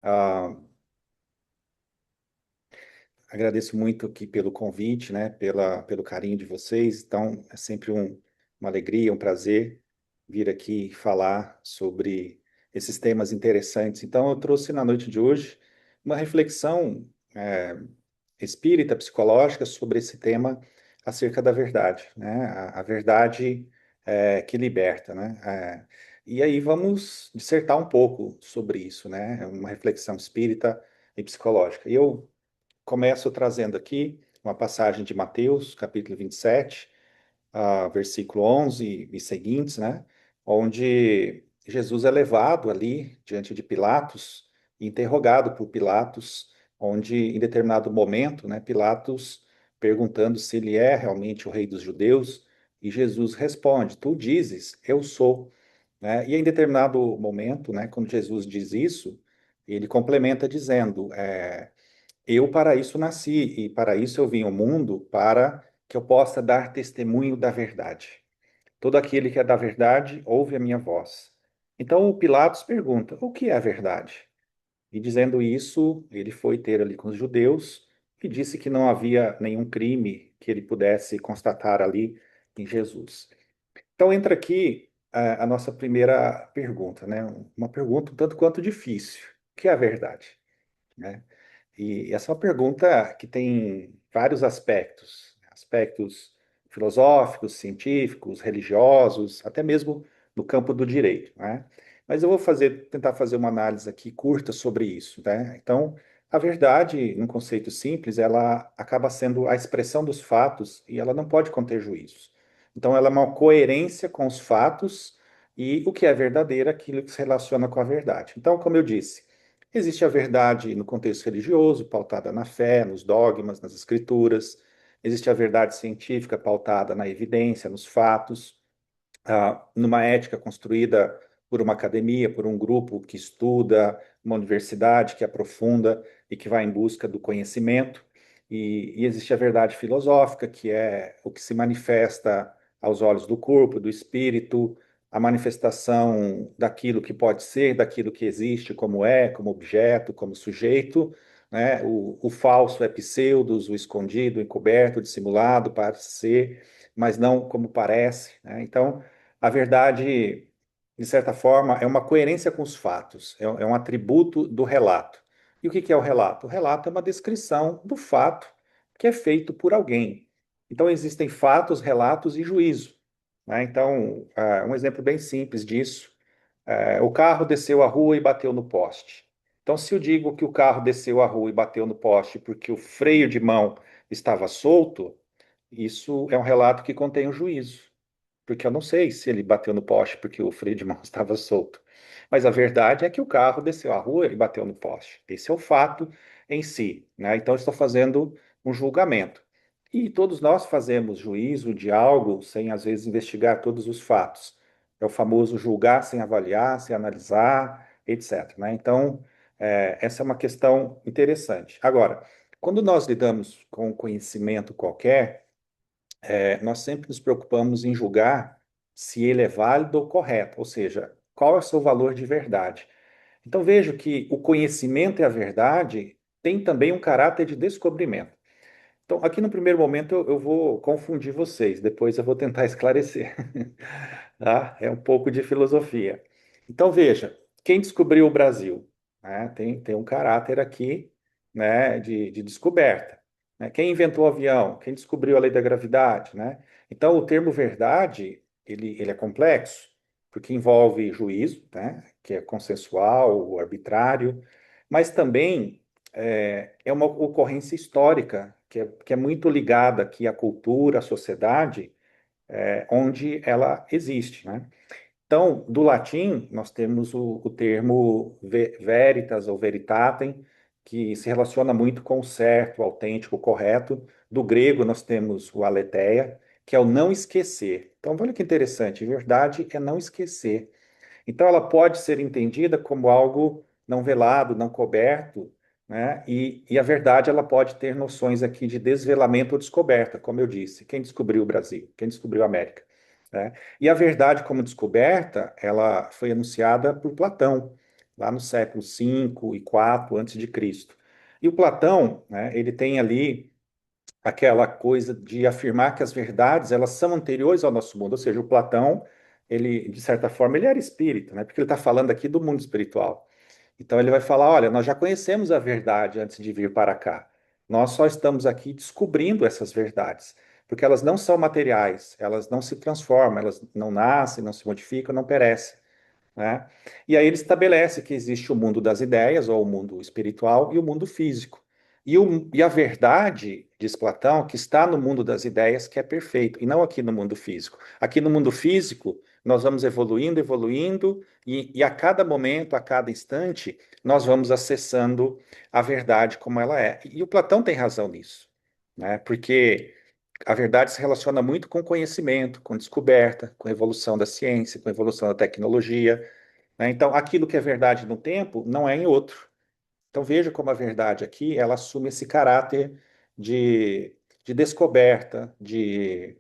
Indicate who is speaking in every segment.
Speaker 1: Ah, agradeço muito aqui pelo convite, né? Pelo carinho de vocês. Então, é sempre uma alegria, um prazer vir aqui falar sobre esses temas interessantes. Então, eu trouxe na noite de hoje uma reflexão espírita, psicológica, sobre esse tema acerca da verdade, né? A verdade que liberta, né? E aí vamos dissertar um pouco sobre isso, né? Uma reflexão espírita e psicológica. E eu começo trazendo aqui uma passagem de Mateus, capítulo 27, versículo 11 e seguintes, né? Onde Jesus é levado ali diante de Pilatos, interrogado por Pilatos, onde em determinado momento, né, Pilatos perguntando se ele é realmente o rei dos judeus, e Jesus responde: Tu dizes, eu sou. Né? E em determinado momento, né, quando Jesus diz isso, ele complementa dizendo: Eu para isso nasci, e para isso eu vim ao mundo, para que eu possa dar testemunho da verdade. Todo aquele que é da verdade ouve a minha voz. Então o Pilatos pergunta: o que é a verdade? E dizendo isso, ele foi ter ali com os judeus e disse que não havia nenhum crime que ele pudesse constatar ali em Jesus. Então entra aqui a nossa primeira pergunta, né? Uma pergunta um tanto quanto difícil. O que é a verdade? Né? E essa é uma pergunta que tem vários aspectos, aspectos filosóficos, científicos, religiosos, até mesmo no campo do direito, né? Mas eu vou tentar fazer uma análise aqui curta sobre isso, né? Então, a verdade, num conceito simples, ela acaba sendo a expressão dos fatos e ela não pode conter juízos. Então, ela é uma coerência com os fatos e o que é verdadeiro, é aquilo que se relaciona com a verdade. Então, como eu disse, existe a verdade no contexto religioso, pautada na fé, nos dogmas, nas escrituras. Existe a verdade científica, pautada na evidência, nos fatos, numa ética construída por uma academia, por um grupo que estuda, uma universidade que aprofunda e que vai em busca do conhecimento. E existe a verdade filosófica, que é o que se manifesta aos olhos do corpo, do espírito, a manifestação daquilo que pode ser, daquilo que existe, como é, como objeto, como sujeito. Né? O falso é pseudos, o escondido, o encoberto, o dissimulado, parece ser, mas não como parece. Né? Então, a verdade, de certa forma, é uma coerência com os fatos, é um atributo do relato. E o que é o relato? O relato é uma descrição do fato que é feito por alguém. Então, existem fatos, relatos e juízo. Né? Então, um exemplo bem simples disso: o carro desceu a rua e bateu no poste. Então, se eu digo que o carro desceu a rua e bateu no poste porque o freio de mão estava solto, isso é um relato que contém um juízo, porque eu não sei se ele bateu no poste porque o freio de mão estava solto. Mas a verdade é que o carro desceu a rua e bateu no poste. Esse é o fato em si, né? Então, eu estou fazendo um julgamento. E todos nós fazemos juízo de algo sem, às vezes, investigar todos os fatos. É o famoso julgar sem avaliar, sem analisar, etc. Né? Então, essa é uma questão interessante. Agora, quando nós lidamos com conhecimento qualquer, nós sempre nos preocupamos em julgar se ele é válido ou correto, ou seja, qual é o seu valor de verdade. Então vejo que o conhecimento e a verdade têm também um caráter de descobrimento. Então, aqui no primeiro momento eu vou confundir vocês, depois eu vou tentar esclarecer. Tá? É um pouco de filosofia. Então veja, quem descobriu o Brasil? Né? Tem um caráter aqui, né, de descoberta. Né? Quem inventou o avião? Quem descobriu a lei da gravidade? Né? Então o termo verdade, ele é complexo, porque envolve juízo, né, que é consensual, arbitrário, mas também é uma ocorrência histórica, que é muito ligada aqui à cultura, à sociedade, onde ela existe, né? Então, do latim, nós temos o termo veritas ou veritatem, que se relaciona muito com o certo, o autêntico, o correto. Do grego, nós temos o aletheia, que é o não esquecer. Então, olha que interessante, verdade é não esquecer. Então, ela pode ser entendida como algo não velado, não coberto, né? E a verdade, ela pode ter noções aqui de desvelamento ou descoberta, como eu disse. Quem descobriu o Brasil? Quem descobriu a América? Né? E a verdade como descoberta, ela foi anunciada por Platão. lá no século V e IV antes de Cristo. E o Platão, né, ele tem ali aquela coisa de afirmar que as verdades elas são anteriores ao nosso mundo, ou seja, o Platão, ele de certa forma ele era espírita, né? Porque ele está falando aqui do mundo espiritual. Então ele vai falar, olha, nós já conhecemos a verdade antes de vir para cá. Nós só estamos aqui descobrindo essas verdades, porque elas não são materiais, elas não se transformam, elas não nascem, não se modificam, não perecem, né? E aí ele estabelece que existe o mundo das ideias, ou o mundo espiritual, e o mundo físico. E a verdade, diz Platão, que está no mundo das ideias, que é perfeito, e não aqui no mundo físico. Aqui no mundo físico, nós vamos evoluindo, evoluindo, e a cada momento, a cada instante, nós vamos acessando a verdade como ela é. E o Platão tem razão nisso, né? Porque a verdade se relaciona muito com conhecimento, com descoberta, com evolução da ciência, com evolução da tecnologia, né? Então, aquilo que é verdade num tempo não é em outro. Então veja como a verdade aqui, ela assume esse caráter de, de descoberta, de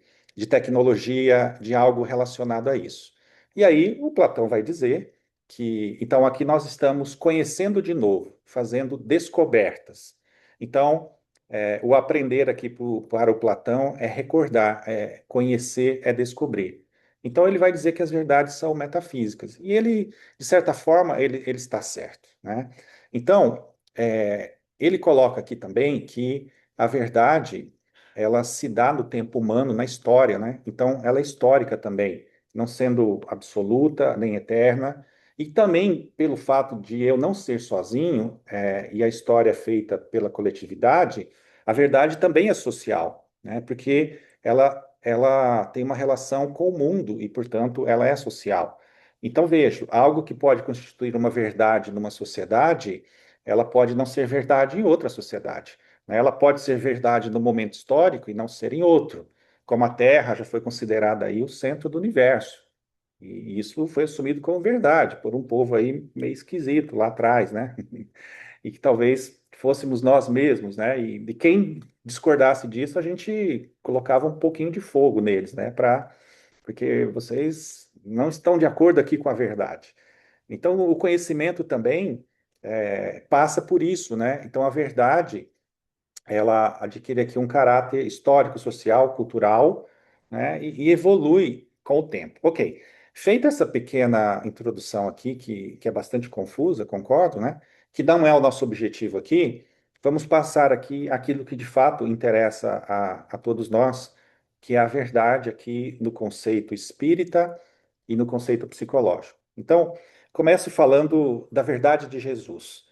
Speaker 1: tecnologia, de algo relacionado a isso. E aí o Platão vai dizer que, então aqui nós estamos conhecendo de novo, fazendo descobertas. Então, o aprender aqui para o Platão é recordar, é conhecer, é descobrir. Então ele vai dizer que as verdades são metafísicas. E ele, de certa forma, ele está certo, né? Então, ele coloca aqui também que a verdade ela se dá no tempo humano, na história, né? Então, ela é histórica também, não sendo absoluta nem eterna. E também pelo fato de eu não ser sozinho, e a história é feita pela coletividade, a verdade também é social, né? Porque ela tem uma relação com o mundo e, portanto, ela é social. Então, vejo, algo que pode constituir uma verdade numa sociedade, ela pode não ser verdade em outra sociedade, né? Ela pode ser verdade no momento histórico e não ser em outro, como a Terra já foi considerada aí o centro do universo. E isso foi assumido como verdade por um povo aí meio esquisito lá atrás, né? E que talvez fôssemos nós mesmos, né? E de quem discordasse disso, a gente colocava um pouquinho de fogo neles, né? Porque vocês não estão de acordo aqui com a verdade. Então, o conhecimento também passa por isso, né? Então, a verdade ela adquire aqui um caráter histórico, social, cultural, né, e evolui com o tempo. Ok, feita essa pequena introdução aqui, que é bastante confusa, concordo, né, que não é o nosso objetivo aqui, vamos passar aqui aquilo que de fato interessa a todos nós, que é a verdade aqui no conceito espírita e no conceito psicológico. Então, comece falando da verdade de Jesus.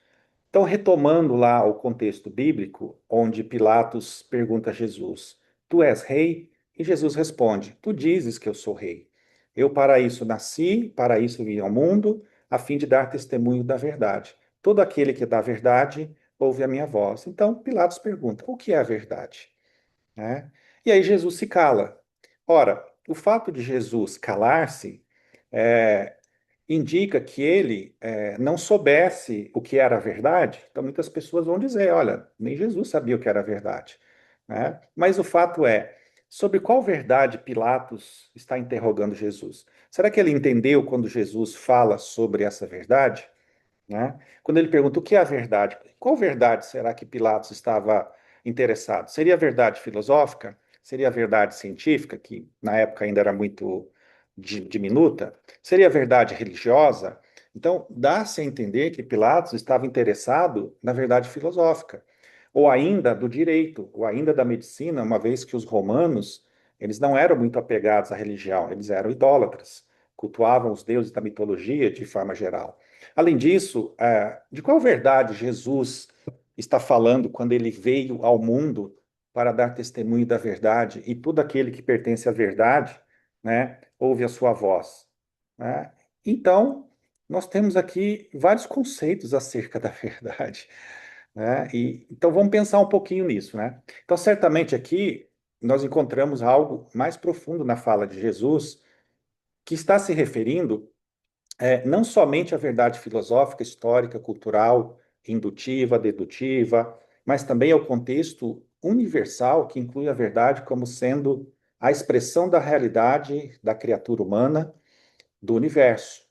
Speaker 1: Então, retomando lá o contexto bíblico, onde Pilatos pergunta a Jesus: Tu és rei? E Jesus responde: Tu dizes que eu sou rei. Eu para isso nasci, para isso vim ao mundo, a fim de dar testemunho da verdade. Todo aquele que dá verdade ouve a minha voz. Então, Pilatos pergunta: O que é a verdade? Né? E aí Jesus se cala. Ora, o fato de Jesus calar-se é, indica que ele não soubesse o que era a verdade. Então, muitas pessoas vão dizer: olha, nem Jesus sabia o que era a verdade, né? Mas o fato é, sobre qual verdade Pilatos está interrogando Jesus? Será que ele entendeu quando Jesus fala sobre essa verdade? Né? Quando ele pergunta o que é a verdade, qual verdade será que Pilatos estava interessado? Seria a verdade filosófica? Seria a verdade científica, que na época ainda era muito diminuta? Seria a verdade religiosa? Então, dá-se a entender que Pilatos estava interessado na verdade filosófica, ou ainda do direito, ou ainda da medicina, uma vez que os romanos, eles não eram muito apegados à religião, eles eram idólatras, cultuavam os deuses da mitologia de forma geral. Além disso, de qual verdade Jesus está falando quando ele veio ao mundo para dar testemunho da verdade e todo aquele que pertence à verdade, né, ouve a sua voz, né? Então, nós temos aqui vários conceitos acerca da verdade, né? Então vamos pensar um pouquinho nisso, né? Então, certamente aqui nós encontramos algo mais profundo na fala de Jesus que está se referindo não somente a verdade filosófica, histórica, cultural, indutiva, dedutiva, mas também ao contexto universal que inclui a verdade como sendo a expressão da realidade da criatura humana, do universo,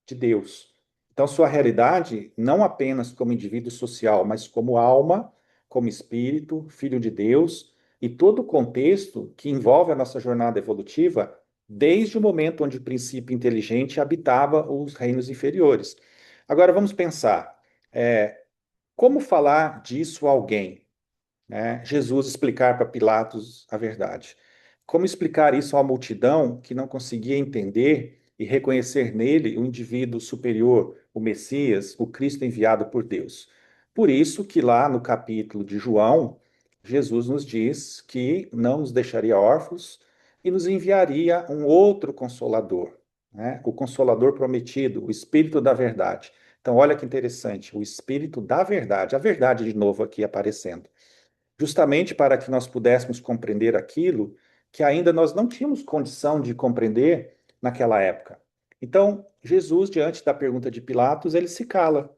Speaker 1: de Deus. Então, sua realidade, não apenas como indivíduo social, mas como alma, como espírito, filho de Deus, e todo o contexto que envolve a nossa jornada evolutiva, desde o momento onde o princípio inteligente habitava os reinos inferiores. Agora, vamos pensar, como falar disso a alguém? Né? Jesus explicar para Pilatos a verdade. Como explicar isso à multidão que não conseguia entender e reconhecer nele o indivíduo superior, o Messias, o Cristo enviado por Deus? Por isso que lá no capítulo de João, Jesus nos diz que não nos deixaria órfãos e nos enviaria um outro consolador, né? O consolador prometido, o Espírito da verdade. Então, olha que interessante, o Espírito da verdade, a verdade de novo aqui aparecendo justamente para que nós pudéssemos compreender aquilo que ainda nós não tínhamos condição de compreender naquela época. Então, Jesus, diante da pergunta de Pilatos, ele se cala,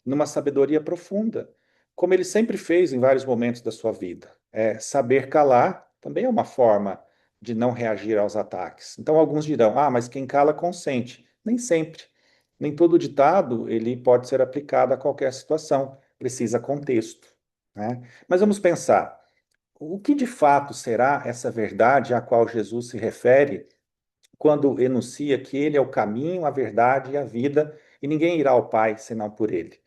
Speaker 1: numa sabedoria profunda, como ele sempre fez em vários momentos da sua vida. Saber calar também é uma forma de não reagir aos ataques. Então, alguns dirão, mas quem cala consente. Nem sempre. Nem todo ditado ele pode ser aplicado a qualquer situação. Precisa contexto, né? Mas vamos pensar, o que de fato será essa verdade a qual Jesus se refere quando enuncia que ele é o caminho, a verdade e a vida, e ninguém irá ao Pai senão por ele?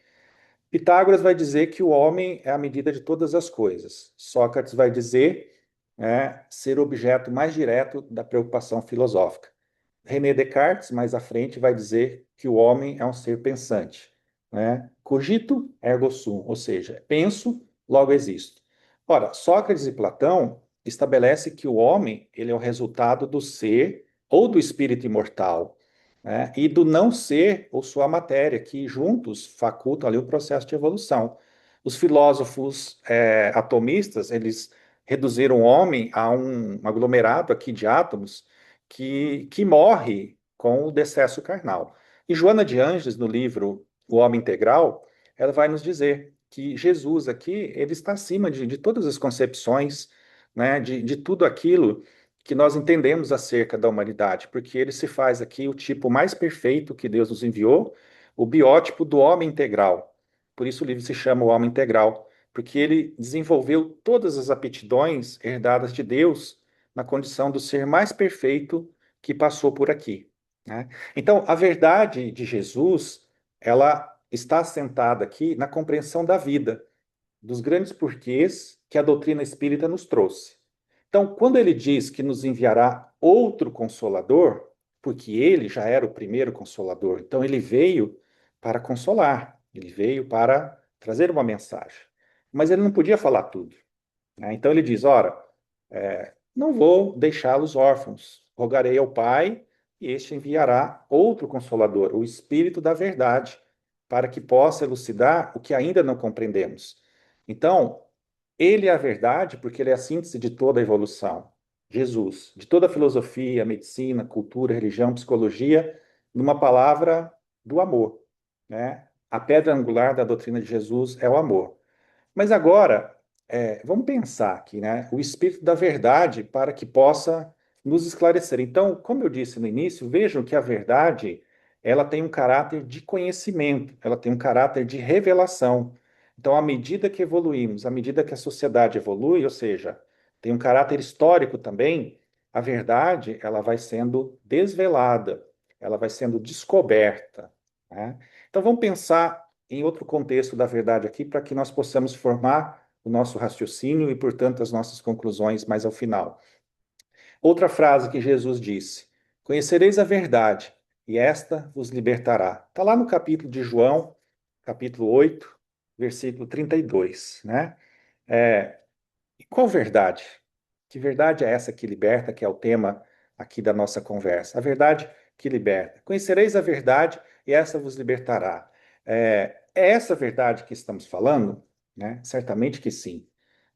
Speaker 1: Pitágoras vai dizer que o homem é a medida de todas as coisas. Sócrates vai dizer ser o objeto mais direto da preocupação filosófica. René Descartes, mais à frente, vai dizer que o homem é um ser pensante, né? Cogito ergo sum, ou seja, penso, logo existo. Ora, Sócrates e Platão estabelecem que o homem ele é o resultado do ser ou do espírito imortal, né? E do não ser ou sua matéria, que juntos facultam ali o processo de evolução. Os filósofos atomistas, eles reduziram o homem a um aglomerado aqui de átomos que morre com o decesso carnal. E Joana de Ângeles, no livro O Homem Integral, ela vai nos dizer que Jesus aqui, ele está acima de todas as concepções, né, de tudo aquilo que nós entendemos acerca da humanidade, porque ele se faz aqui o tipo mais perfeito que Deus nos enviou, o biótipo do homem integral. Por isso o livro se chama O Homem Integral, porque ele desenvolveu todas as aptidões herdadas de Deus na condição do ser mais perfeito que passou por aqui, né? Então, a verdade de Jesus, ela está assentada aqui na compreensão da vida, dos grandes porquês que a doutrina espírita nos trouxe. Então, quando ele diz que nos enviará outro consolador, porque ele já era o primeiro consolador, então ele veio para consolar, ele veio para trazer uma mensagem. Mas ele não podia falar tudo, né? Então ele diz: ora, não vou deixá-los órfãos, rogarei ao Pai e este enviará outro consolador, o Espírito da Verdade, para que possa elucidar o que ainda não compreendemos. Então, ele é a verdade porque ele é a síntese de toda a evolução. Jesus, de toda a filosofia, medicina, cultura, religião, psicologia, numa palavra do amor, né? A pedra angular da doutrina de Jesus é o amor. Mas agora, vamos pensar aqui, né? O Espírito da Verdade para que possa nos esclarecer. Então, como eu disse no início, vejam que a verdade, ela tem um caráter de conhecimento, ela tem um caráter de revelação. Então, à medida que evoluímos, à medida que a sociedade evolui, ou seja, tem um caráter histórico também, a verdade, ela vai sendo desvelada, ela vai sendo descoberta, né? Então, vamos pensar em outro contexto da verdade aqui, para que nós possamos formar o nosso raciocínio e, portanto, as nossas conclusões mais ao final. Outra frase que Jesus disse: Conhecereis a verdade, e esta vos libertará. Está lá no capítulo de João, capítulo 8, versículo 32, né? E qual verdade? Que verdade é essa que liberta, que é o tema aqui da nossa conversa? A verdade que liberta. Conhecereis a verdade e essa vos libertará. É essa verdade que estamos falando? Né? Certamente que sim,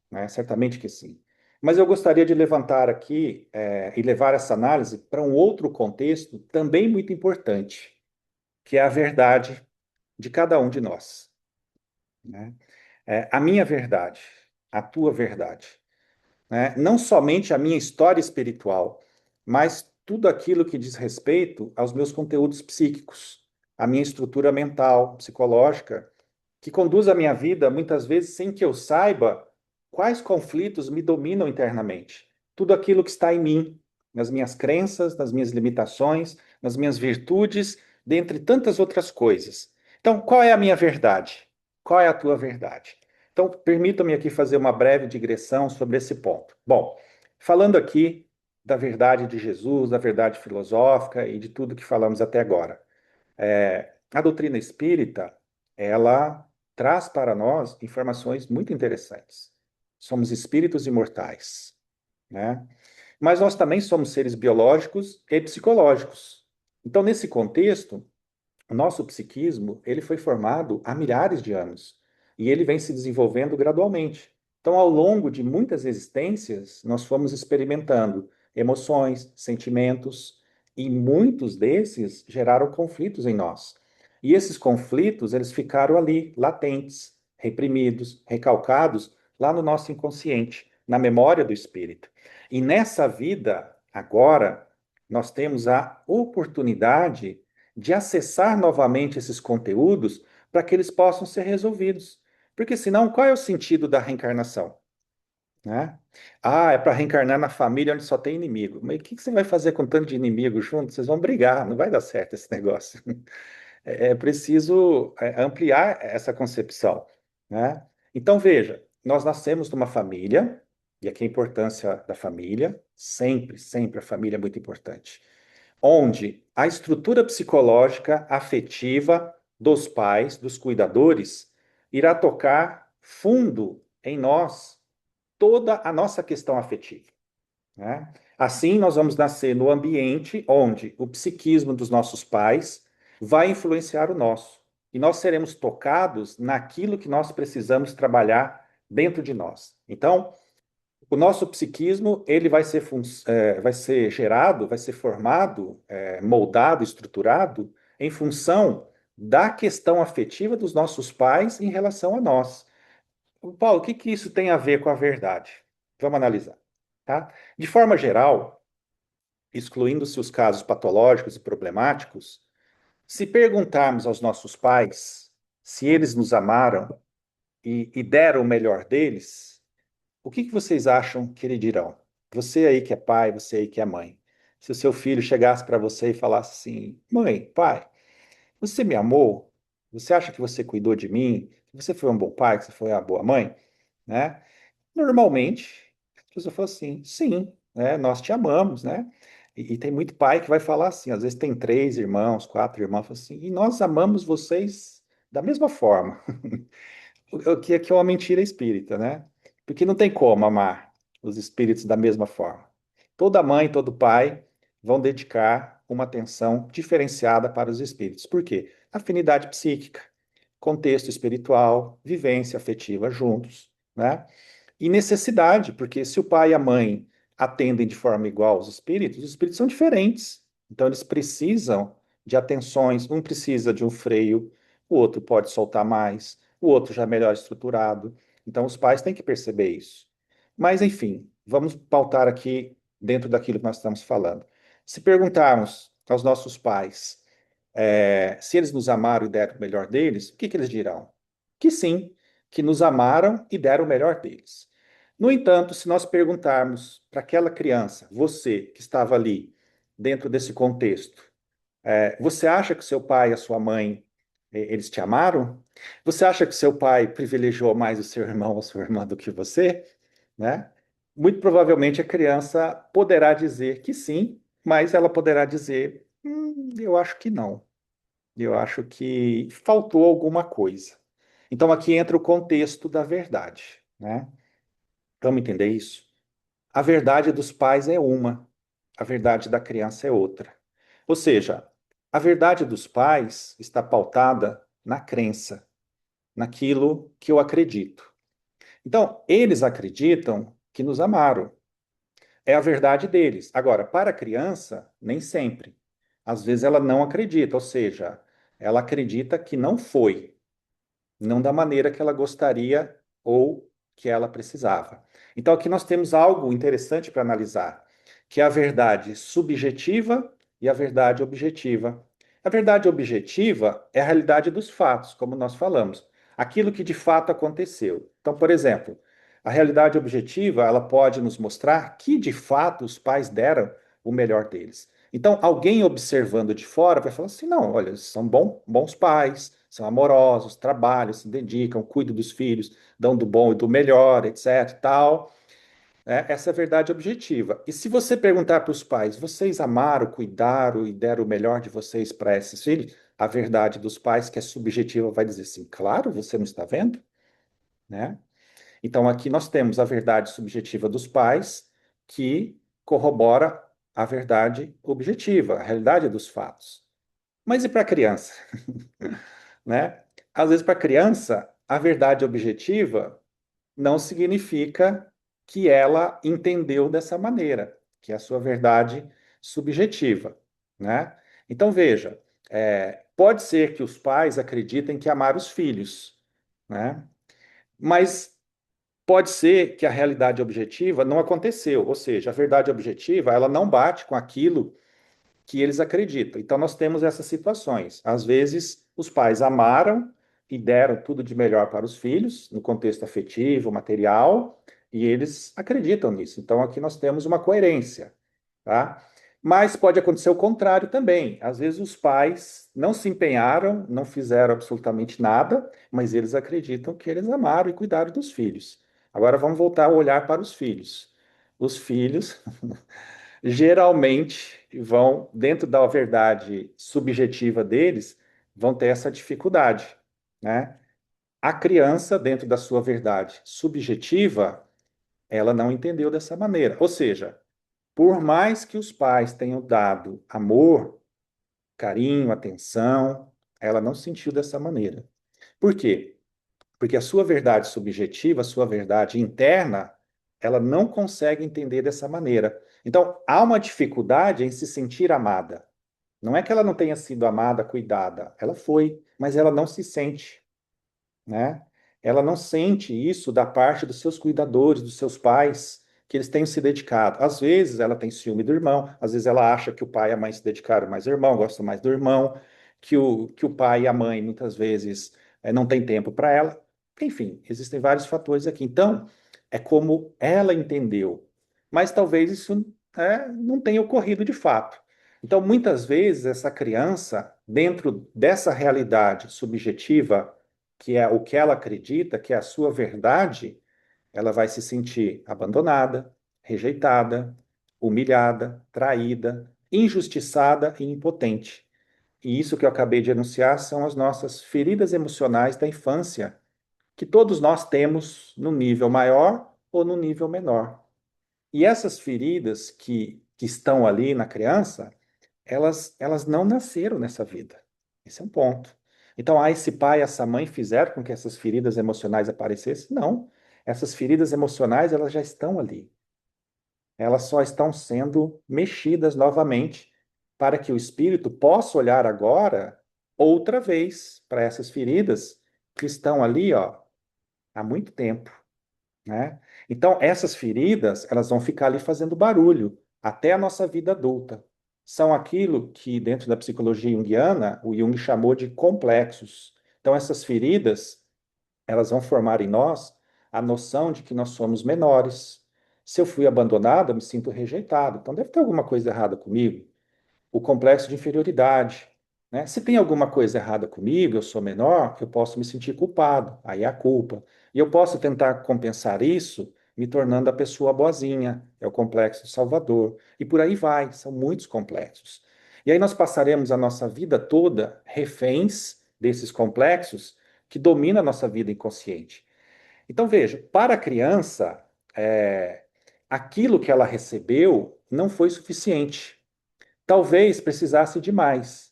Speaker 1: né? Certamente que sim. Mas eu gostaria de levantar aqui e levar essa análise para um outro contexto também muito importante, que é a verdade de cada um de nós, né? A minha verdade, a tua verdade, né? Não somente a minha história espiritual, mas tudo aquilo que diz respeito aos meus conteúdos psíquicos, a minha estrutura mental, psicológica, que conduz a minha vida, muitas vezes, sem que eu saiba quais conflitos me dominam internamente. Tudo aquilo que está em mim, nas minhas crenças, nas minhas limitações, nas minhas virtudes, dentre tantas outras coisas. Então, qual é a minha verdade? Qual é a tua verdade? Então, permita-me aqui fazer uma breve digressão sobre esse ponto. Bom, falando aqui da verdade de Jesus, da verdade filosófica e de tudo que falamos até agora. A doutrina espírita, ela traz para nós informações muito interessantes. Somos espíritos imortais, né? Mas nós também somos seres biológicos e psicológicos. Então, nesse contexto, o nosso psiquismo, ele foi formado há milhares de anos e ele vem se desenvolvendo gradualmente. Então, ao longo de muitas existências, nós fomos experimentando emoções, sentimentos e muitos desses geraram conflitos em nós. E esses conflitos, eles ficaram ali, latentes, reprimidos, recalcados, lá no nosso inconsciente, na memória do espírito. E nessa vida, agora, nós temos a oportunidade de acessar novamente esses conteúdos para que eles possam ser resolvidos. Porque senão, qual é o sentido da reencarnação? Né? Ah, é para reencarnar na família onde só tem inimigo. Mas o que você vai fazer com tanto de inimigo junto? Vocês vão brigar, não vai dar certo esse negócio. É preciso ampliar essa concepção, né? Então, veja, nós nascemos numa família, e aqui a importância da família, sempre, sempre a família é muito importante, onde a estrutura psicológica afetiva dos pais, dos cuidadores, irá tocar fundo em nós toda a nossa questão afetiva, né? Assim, nós vamos nascer no ambiente onde o psiquismo dos nossos pais vai influenciar o nosso. E nós seremos tocados naquilo que nós precisamos trabalhar dentro de nós. Então, o nosso psiquismo, ele vai ser gerado, vai ser formado, moldado, estruturado em função da questão afetiva dos nossos pais em relação a nós. Paulo, o que que isso tem a ver com a verdade? Vamos analisar, tá? De forma geral, excluindo-se os casos patológicos e problemáticos, se perguntarmos aos nossos pais se eles nos amaram e deram o melhor deles, o que que vocês acham que eles dirão? Você aí que é pai, você aí que é mãe. Se o seu filho chegasse para você e falasse assim: Mãe, pai, você me amou? Você acha que você cuidou de mim? Que você foi um bom pai? Que você foi uma boa mãe? Né? Normalmente, a pessoa fala assim: Sim, né? Nós te amamos, né? E tem muito pai que vai falar assim: às vezes tem 3 irmãos, 4 irmãos, fala assim, e nós amamos vocês da mesma forma. O que é uma mentira espírita, né? Porque não tem como amar os espíritos da mesma forma. Toda mãe, todo pai vão dedicar uma atenção diferenciada para os espíritos. Por quê? Afinidade psíquica, contexto espiritual, vivência afetiva juntos, né? E necessidade, porque se o pai e a mãe atendem de forma igual aos espíritos, os espíritos são diferentes. Então eles precisam de atenções, um precisa de um freio, o outro pode soltar mais, o outro já é melhor estruturado. Então, os pais têm que perceber isso. Mas, enfim, vamos pautar aqui dentro daquilo que nós estamos falando. Se perguntarmos aos nossos pais se eles nos amaram e deram o melhor deles, o que que eles dirão? Que sim, que nos amaram e deram o melhor deles. No entanto, se nós perguntarmos para aquela criança, você que estava ali, dentro desse contexto, você acha que seu pai e a sua mãe, eles te amaram? Você acha que seu pai privilegiou mais o seu irmão ou a sua irmã do que você? Né? Muito provavelmente a criança poderá dizer que sim, mas ela poderá dizer, eu acho que não. Eu acho que faltou alguma coisa. Então aqui entra o contexto da verdade, né? Vamos entender isso? A verdade dos pais é uma, a verdade da criança é outra. Ou seja, a verdade dos pais está pautada na crença, naquilo que eu acredito. Então, eles acreditam que nos amaram. É a verdade deles. Agora, para a criança, nem sempre. Às vezes ela não acredita, ou seja, ela acredita que não foi, não da maneira que ela gostaria ou que ela precisava. Então, aqui nós temos algo interessante para analisar, que é a verdade subjetiva e a verdade objetiva. A verdade objetiva é a realidade dos fatos, como nós falamos, aquilo que de fato aconteceu. Então, por exemplo, a realidade objetiva, ela pode nos mostrar que de fato os pais deram o melhor deles. Então, alguém observando de fora vai falar assim: não, olha, eles são bons pais, são amorosos, trabalham, se dedicam, cuidam dos filhos, dão do bom e do melhor, etc, tal. Essa é a verdade objetiva. E se você perguntar para os pais, vocês amaram, cuidaram e deram o melhor de vocês para esses filhos? A verdade dos pais, que é subjetiva, vai dizer assim, claro, você não está vendo, né? Então aqui nós temos a verdade subjetiva dos pais, que corrobora a verdade objetiva, a realidade dos fatos. Mas e para a criança, né? Às vezes para a criança, a verdade objetiva não significa que ela entendeu dessa maneira, que é a sua verdade subjetiva, né? Então veja, pode ser que os pais acreditem que amaram os filhos, né? Mas pode ser que a realidade objetiva não aconteceu, ou seja, a verdade objetiva ela não bate com aquilo que eles acreditam. Então, nós temos essas situações. Às vezes, os pais amaram e deram tudo de melhor para os filhos, no contexto afetivo, material, e eles acreditam nisso. Então, aqui nós temos uma coerência, tá? Mas pode acontecer o contrário também. Às vezes, os pais não se empenharam, não fizeram absolutamente nada, mas eles acreditam que eles amaram e cuidaram dos filhos. Agora, vamos voltar a olhar para os filhos. Os filhos geralmente vão, dentro da verdade subjetiva deles, vão ter essa dificuldade, né? A criança, dentro da sua verdade subjetiva, ela não entendeu dessa maneira. Ou seja, por mais que os pais tenham dado amor, carinho, atenção, ela não sentiu dessa maneira. Por quê? Porque a sua verdade subjetiva, a sua verdade interna, ela não consegue entender dessa maneira. Então, há uma dificuldade em se sentir amada. Não é que ela não tenha sido amada, cuidada, ela foi, mas ela não se sente, né? Ela não sente isso da parte dos seus cuidadores, dos seus pais, que eles tenham se dedicado. Às vezes ela tem ciúme do irmão, às vezes ela acha que o pai e a mãe se dedicaram mais ao irmão, gostam mais do irmão, que o pai e a mãe muitas vezes não têm tempo para ela. Enfim, existem vários fatores aqui. Então, é como ela entendeu. Mas talvez isso não tenha ocorrido de fato. Então, muitas vezes, essa criança, dentro dessa realidade subjetiva, que é o que ela acredita, que é a sua verdade, ela vai se sentir abandonada, rejeitada, humilhada, traída, injustiçada e impotente. E isso que eu acabei de enunciar são as nossas feridas emocionais da infância, que todos nós temos no nível maior ou no nível menor. E essas feridas que estão ali na criança, elas não nasceram nessa vida. Esse é um ponto. Então, esse pai, essa mãe fizeram com que essas feridas emocionais aparecessem? Não. Essas feridas emocionais, elas já estão ali. Elas só estão sendo mexidas novamente para que o espírito possa olhar agora outra vez para essas feridas que estão ali, ó, há muito tempo, né? Então, essas feridas, elas vão ficar ali fazendo barulho até a nossa vida adulta. São aquilo que, dentro da psicologia junguiana, o Jung chamou de complexos. Então, essas feridas, elas vão formar em nós a noção de que nós somos menores. Se eu fui abandonado, eu me sinto rejeitado. Então, deve ter alguma coisa errada comigo. O complexo de inferioridade, né? Se tem alguma coisa errada comigo, eu sou menor, eu posso me sentir culpado, aí é a culpa. E eu posso tentar compensar isso me tornando a pessoa boazinha, é o complexo de Salvador. E por aí vai, são muitos complexos. E aí nós passaremos a nossa vida toda reféns desses complexos que dominam a nossa vida inconsciente. Então veja, para a criança, é, aquilo que ela recebeu não foi suficiente. Talvez precisasse de mais.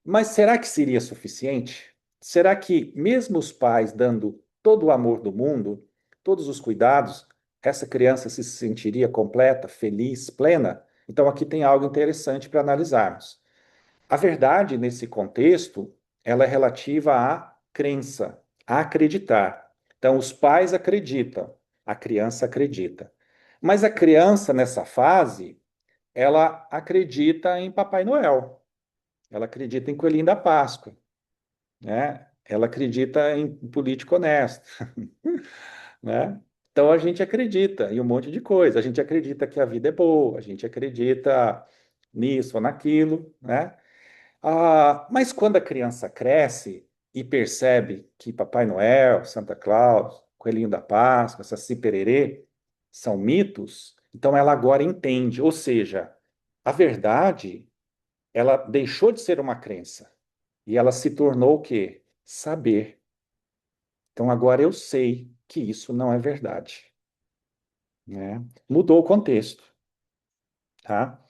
Speaker 1: Mas será que seria suficiente? Será que, mesmo os pais dando todo o amor do mundo, todos os cuidados, essa criança se sentiria completa, feliz, plena? Então, aqui tem algo interessante para analisarmos. A verdade, nesse contexto, ela é relativa à crença, a acreditar. Então, os pais acreditam, a criança acredita. Mas a criança, nessa fase, ela acredita em Papai Noel. ela acredita em coelhinho da Páscoa, né? Ela acredita em político honesto, né? Então a gente acredita em um monte de coisa. A gente acredita que a vida é boa, a gente acredita nisso ou naquilo, né? Mas quando a criança cresce e percebe que Papai Noel, Santa Claus, Coelhinho da Páscoa, Saci Pererê são mitos, então ela agora entende, ou seja, a verdade, ela deixou de ser uma crença e ela se tornou o quê? Saber. Então agora eu sei que isso não é verdade, né? Mudou o contexto, tá?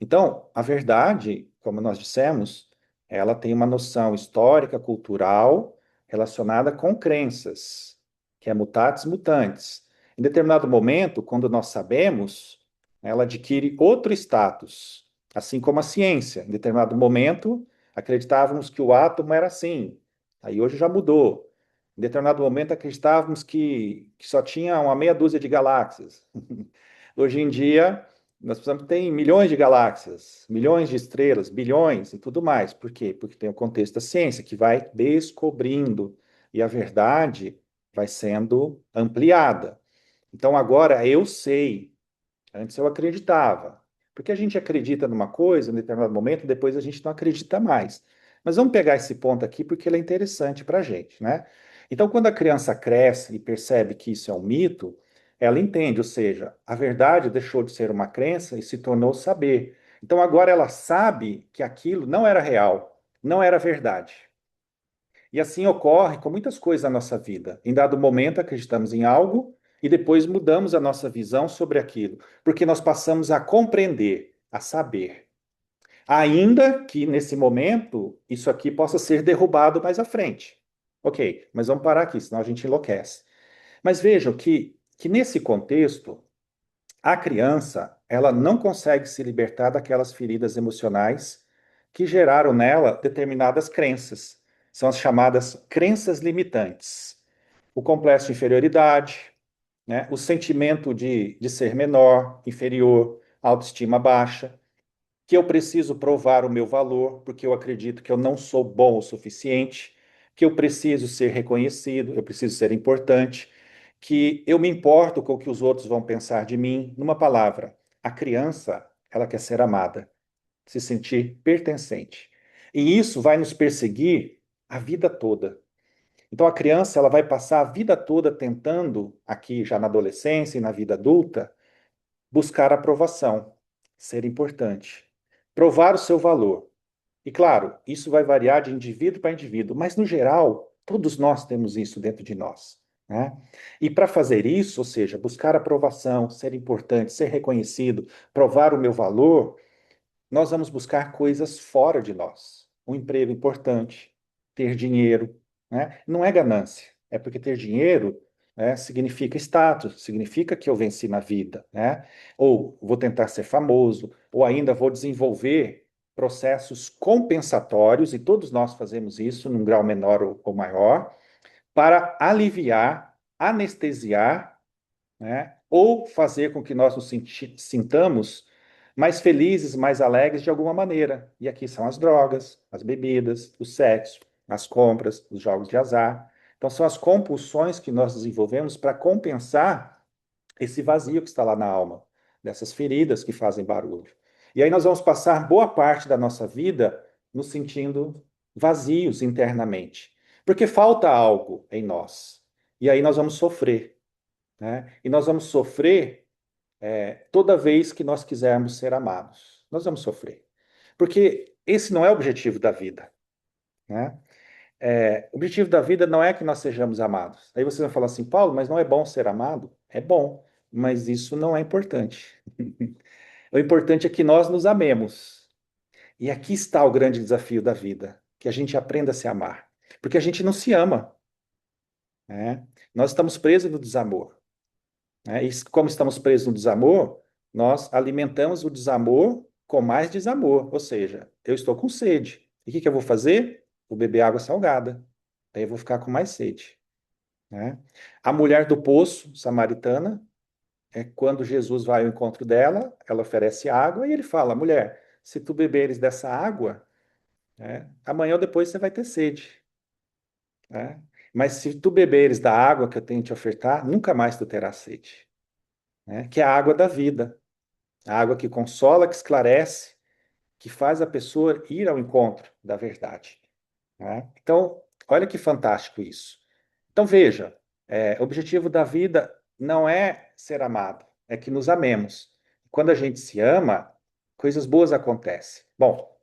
Speaker 1: Então, a verdade, como nós dissemos, ela tem uma noção histórica, cultural, relacionada com crenças, que é mutatis mutandis. Em determinado momento, quando nós sabemos, ela adquire outro status, assim como a ciência. Em determinado momento, acreditávamos que o átomo era assim, aí hoje já mudou. Em determinado momento, acreditávamos que só tinha uma meia dúzia de galáxias. Hoje em dia, nós precisamos ter milhões de galáxias, milhões de estrelas, bilhões e tudo mais. Por quê? Porque tem o contexto da ciência que vai descobrindo e a verdade vai sendo ampliada. Então agora eu sei, antes eu acreditava. Porque a gente acredita numa coisa em determinado momento, depois a gente não acredita mais. Mas vamos pegar esse ponto aqui porque ele é interessante para a gente, né? Então, quando a criança cresce e percebe que isso é um mito, ela entende, ou seja, a verdade deixou de ser uma crença e se tornou saber. Então, agora ela sabe que aquilo não era real, não era verdade. E assim ocorre com muitas coisas na nossa vida. Em dado momento, acreditamos em algo e depois mudamos a nossa visão sobre aquilo, porque nós passamos a compreender, a saber. Ainda que nesse momento isso aqui possa ser derrubado mais à frente. Ok, mas vamos parar aqui, senão a gente enlouquece. Mas vejam que nesse contexto, a criança ela não consegue se libertar daquelas feridas emocionais que geraram nela determinadas crenças. São as chamadas crenças limitantes. O complexo de inferioridade, né? O sentimento de ser menor, inferior, autoestima baixa, que eu preciso provar o meu valor, porque eu acredito que eu não sou bom o suficiente, que eu preciso ser reconhecido, eu preciso ser importante, que eu me importo com o que os outros vão pensar de mim. Numa palavra, a criança, ela quer ser amada, se sentir pertencente. E isso vai nos perseguir a vida toda. Então a criança, ela vai passar a vida toda tentando, aqui já na adolescência e na vida adulta, buscar aprovação, ser importante, provar o seu valor. E claro, isso vai variar de indivíduo para indivíduo, mas no geral, todos nós temos isso dentro de nós, né? E para fazer isso, ou seja, buscar aprovação, ser importante, ser reconhecido, provar o meu valor, nós vamos buscar coisas fora de nós. Um emprego importante, ter dinheiro, né? Não é ganância, é porque ter dinheiro, né, significa status, significa que eu venci na vida, né? Ou vou tentar ser famoso, ou ainda vou desenvolver processos compensatórios, e todos nós fazemos isso num grau menor ou maior, para aliviar, anestesiar, né? Ou fazer com que nós nos sintamos mais felizes, mais alegres de alguma maneira. E aqui são as drogas, as bebidas, o sexo, as compras, os jogos de azar. Então, são as compulsões que nós desenvolvemos para compensar esse vazio que está lá na alma, dessas feridas que fazem barulho. E aí nós vamos passar boa parte da nossa vida nos sentindo vazios internamente, porque falta algo em nós. E aí nós vamos sofrer, né? E nós vamos sofrer toda vez que nós quisermos ser amados. Nós vamos sofrer. Porque esse não é o objetivo da vida, né? O objetivo da vida não é que nós sejamos amados. Aí você vai falar assim, Paulo, mas não é bom ser amado? É bom, mas isso não é importante. O importante é que nós nos amemos. E aqui está o grande desafio da vida, que a gente aprenda a se amar. Porque a gente não se ama, né? Nós estamos presos no desamor. Né? E como estamos presos no desamor, nós alimentamos o desamor com mais desamor. Ou seja, eu estou com sede. E o que que eu vou fazer? Vou beber água salgada. Daí eu vou ficar com mais sede. Né? A mulher do poço samaritana, quando Jesus vai ao encontro dela, ela oferece água e ele fala: mulher, se tu beberes dessa água, né? Amanhã ou depois você vai ter sede, né? Mas se tu beberes da água que eu tenho te ofertar, nunca mais tu terás sede, né? Que é a água da vida, a água que consola, que esclarece, que faz a pessoa ir ao encontro da verdade, né? Então, olha que fantástico isso. Então, veja, o objetivo da vida não é ser amado, é que nos amemos. Quando a gente se ama, coisas boas acontecem. Bom,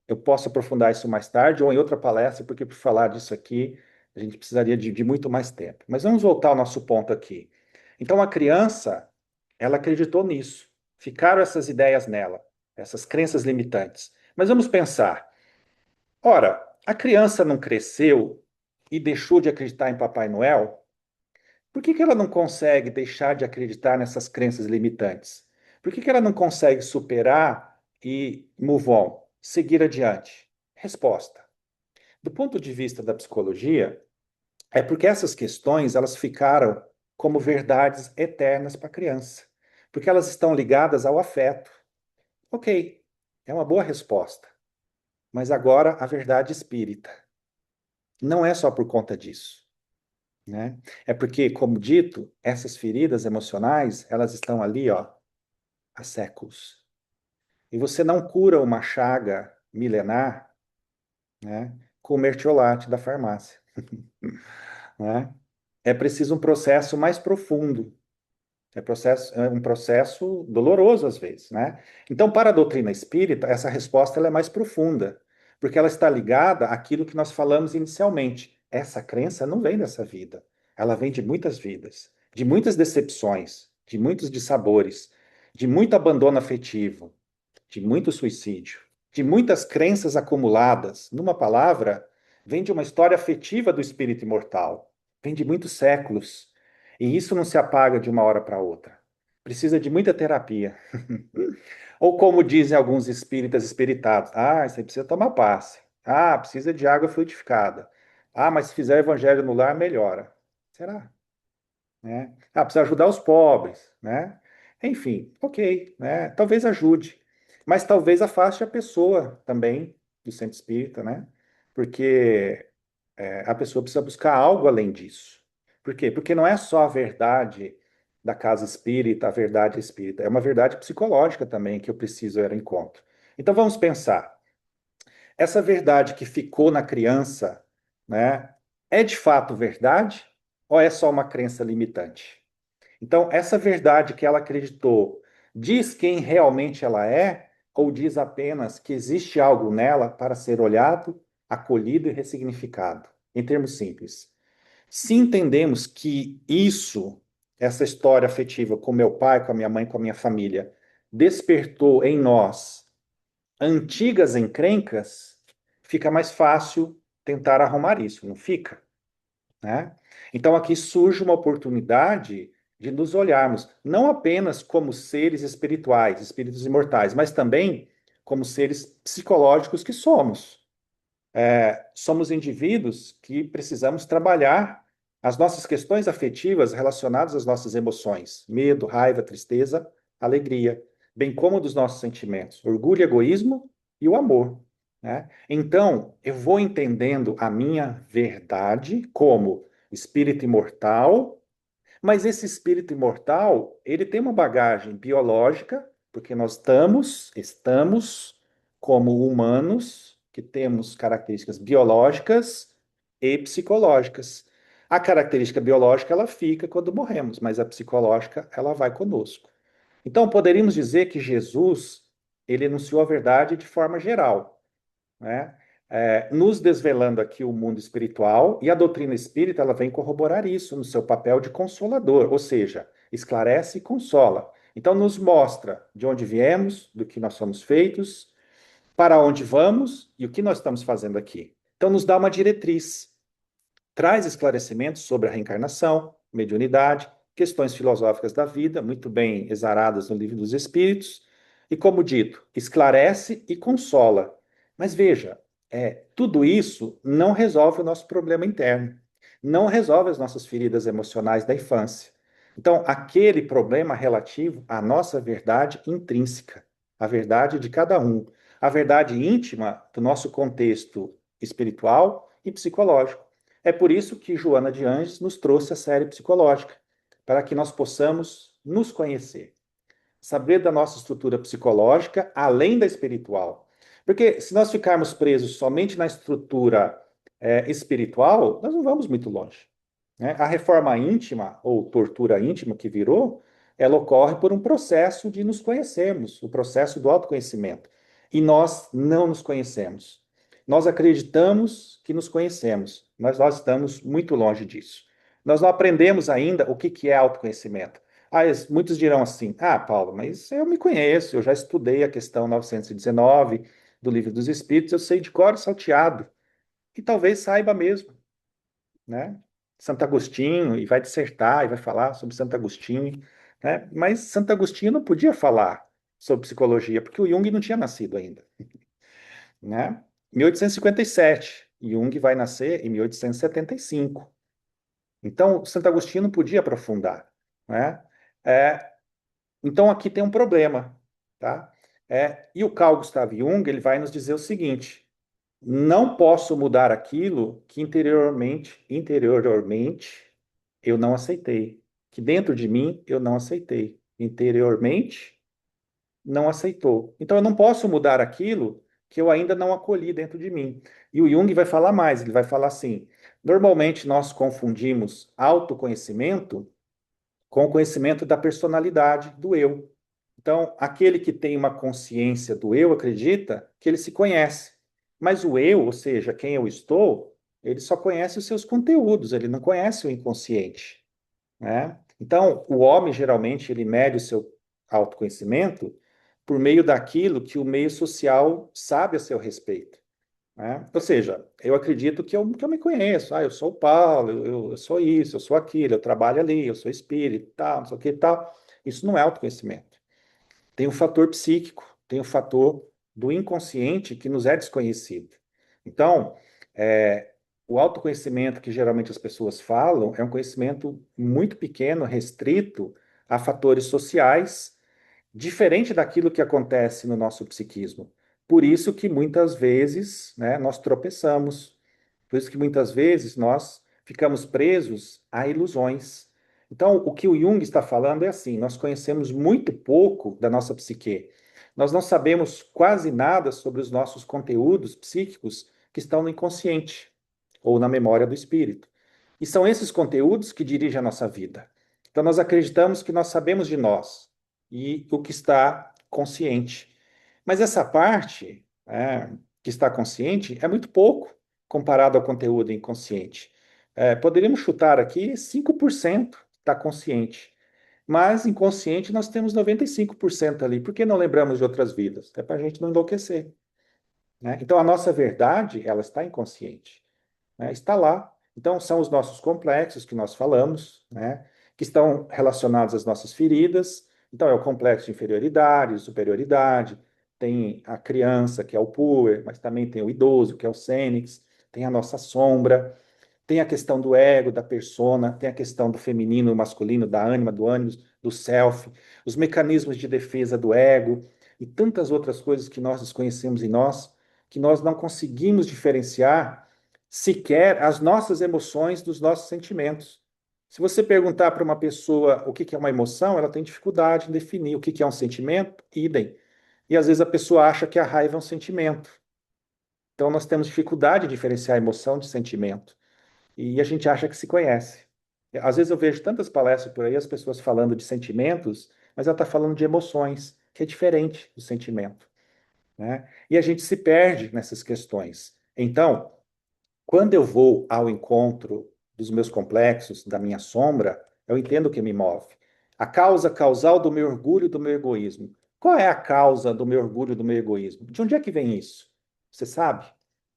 Speaker 1: eu posso aprofundar isso mais tarde ou em outra palestra, porque para falar disso aqui, a gente precisaria de muito mais tempo. Mas vamos voltar ao nosso ponto aqui. Então, a criança, ela acreditou nisso. Ficaram essas ideias nela, essas crenças limitantes. Mas vamos pensar. Ora, a criança não cresceu e deixou de acreditar em Papai Noel? Por que que ela não consegue deixar de acreditar nessas crenças limitantes? Por que que ela não consegue superar e move on, seguir adiante? Resposta. Do ponto de vista da psicologia, é porque essas questões elas ficaram como verdades eternas para a criança, porque elas estão ligadas ao afeto. Ok, é uma boa resposta, mas agora a verdade espírita. Não é só por conta disso, né? É porque, como dito, essas feridas emocionais, elas estão ali, ó, há séculos. E você não cura uma chaga milenar, né, com o mertiolate da farmácia, né? É preciso um processo mais profundo. É um processo doloroso às vezes, né? Então, para a doutrina espírita, essa resposta ela é mais profunda, porque ela está ligada àquilo que nós falamos inicialmente. Essa crença não vem dessa vida, ela vem de muitas vidas, de muitas decepções, de muitos dissabores, de muito abandono afetivo, de muito suicídio, de muitas crenças acumuladas. Numa palavra, vem de uma história afetiva do espírito imortal, vem de muitos séculos. E isso não se apaga de uma hora para outra. Precisa de muita terapia. Ou como dizem alguns espíritas espiritados, isso aí precisa tomar passe. Precisa de água fluidificada. Mas se fizer evangelho no lar, melhora. Será? Né? Precisa ajudar os pobres, né? Enfim, ok, né? Talvez ajude, mas talvez afaste a pessoa também do centro espírita, né? Porque a pessoa precisa buscar algo além disso. Por quê? Porque não é só a verdade da casa espírita, a verdade espírita, é uma verdade psicológica também que eu preciso ir ao encontro. Então vamos pensar, essa verdade que ficou na criança, né? É de fato verdade ou é só uma crença limitante? Então, essa verdade que ela acreditou diz quem realmente ela é ou diz apenas que existe algo nela para ser olhado, acolhido e ressignificado? Em termos simples. Se entendemos que isso, essa história afetiva com meu pai, com a minha mãe, com a minha família, despertou em nós antigas encrencas, fica mais fácil tentar arrumar isso, não fica? Né? Então aqui surge uma oportunidade de nos olharmos não apenas como seres espirituais, espíritos imortais, mas também como seres psicológicos que somos. Somos indivíduos que precisamos trabalhar as nossas questões afetivas relacionadas às nossas emoções, medo, raiva, tristeza, alegria, bem como dos nossos sentimentos, orgulho, egoísmo e o amor, né? Então, eu vou entendendo a minha verdade como espírito imortal, mas esse espírito imortal, ele tem uma bagagem biológica, porque nós estamos como humanos que temos características biológicas e psicológicas. A característica biológica ela fica quando morremos, mas a psicológica ela vai conosco. Então poderíamos dizer que Jesus ele enunciou a verdade de forma geral, né? Nos desvelando aqui o mundo espiritual, e a doutrina espírita ela vem corroborar isso no seu papel de consolador, ou seja, esclarece e consola. Então, nos mostra de onde viemos, do que nós somos feitos, para onde vamos e o que nós estamos fazendo aqui. Então, nos dá uma diretriz, traz esclarecimentos sobre a reencarnação, mediunidade, questões filosóficas da vida, muito bem exaradas no Livro dos Espíritos, e, como dito, esclarece e consola. Mas veja, tudo isso não resolve o nosso problema interno, não resolve as nossas feridas emocionais da infância. Então, aquele problema relativo à nossa verdade intrínseca, a verdade de cada um. a verdade íntima do nosso contexto espiritual e psicológico. É por isso que Joana de Anjos nos trouxe a série psicológica, para que nós possamos nos conhecer, saber da nossa estrutura psicológica além da espiritual. Porque se nós ficarmos presos somente na estrutura espiritual, nós não vamos muito longe. Né? A reforma íntima, ou tortura íntima que virou, ela ocorre por um processo de nos conhecermos, o processo do autoconhecimento. E nós não nos conhecemos. Nós acreditamos que nos conhecemos, mas nós estamos muito longe disso. Nós não aprendemos ainda o que é autoconhecimento. Ah, muitos dirão assim: ah, Paulo, mas eu me conheço, eu já estudei a questão 919 do Livro dos Espíritos, eu sei de cor salteado. E talvez saiba mesmo, né? Santo Agostinho, e vai dissertar, e vai falar sobre Santo Agostinho, né? Mas Santo Agostinho não podia falar sobre psicologia, porque o Jung não tinha nascido ainda, né? 1857, Jung vai nascer em 1875. Então, Santo Agostinho não podia aprofundar, né? É, então, aqui tem um problema, tá? E o Carl Gustav Jung, ele vai nos dizer o seguinte: não posso mudar aquilo que interiormente eu não aceitei, que dentro de mim eu não aceitei, interiormente não aceitou. Então eu não posso mudar aquilo que eu ainda não acolhi dentro de mim. E o Jung vai falar mais, ele vai falar assim: normalmente nós confundimos autoconhecimento com o conhecimento da personalidade do eu. Então, aquele que tem uma consciência do eu acredita que ele se conhece. Mas o eu, ou seja, quem eu estou, ele só conhece os seus conteúdos, ele não conhece o inconsciente, né? Então, o homem geralmente ele mede o seu autoconhecimento por meio daquilo que o meio social sabe a seu respeito, né? Ou seja, eu acredito que eu me conheço. Ah, eu sou o Paulo, eu sou isso, eu sou aquilo, eu trabalho ali, eu sou espírito, tal, não sei o que, tal. Isso não é autoconhecimento. Tem o fator psíquico, tem o fator do inconsciente que nos é desconhecido. Então, o autoconhecimento que geralmente as pessoas falam é um conhecimento muito pequeno, restrito a fatores sociais, diferente daquilo que acontece no nosso psiquismo. Por isso que muitas vezes, né, nós tropeçamos, por isso que muitas vezes nós ficamos presos a ilusões. Então, o que o Jung está falando é assim: nós conhecemos muito pouco da nossa psique. Nós não sabemos quase nada sobre os nossos conteúdos psíquicos que estão no inconsciente ou na memória do espírito. E são esses conteúdos que dirigem a nossa vida. Então, nós acreditamos que nós sabemos de nós e o que está consciente. Mas essa parte, que está consciente é muito pouco comparado ao conteúdo inconsciente. Poderíamos chutar aqui 5% está consciente. Mas inconsciente nós temos 95% ali. Por que não lembramos de outras vidas? É para a gente não enlouquecer, né? Então a nossa verdade, ela está inconsciente, né? Está lá. Então, são os nossos complexos que nós falamos, né? Que estão relacionados às nossas feridas. Então, é o complexo de inferioridade, superioridade, tem a criança, que é o puer, mas também tem o idoso, que é o sênix, tem a nossa sombra, tem a questão do ego, da persona, tem a questão do feminino, masculino, da ânima, do ânimos, do self, os mecanismos de defesa do ego e tantas outras coisas que nós desconhecemos em nós, que nós não conseguimos diferenciar sequer as nossas emoções dos nossos sentimentos. Se você perguntar para uma pessoa o que é uma emoção, ela tem dificuldade em definir o que é um sentimento, idem. E às vezes a pessoa acha que a raiva é um sentimento. Então nós temos dificuldade de diferenciar emoção de sentimento. E a gente acha que se conhece. Às vezes eu vejo tantas palestras por aí, as pessoas falando de sentimentos, mas ela está falando de emoções, que é diferente do sentimento, né? E a gente se perde nessas questões. Então, quando eu vou ao encontro dos meus complexos, da minha sombra, eu entendo o que me move. A causa causal do meu orgulho e do meu egoísmo. Qual é a causa do meu orgulho e do meu egoísmo? De onde é que vem isso? Você sabe?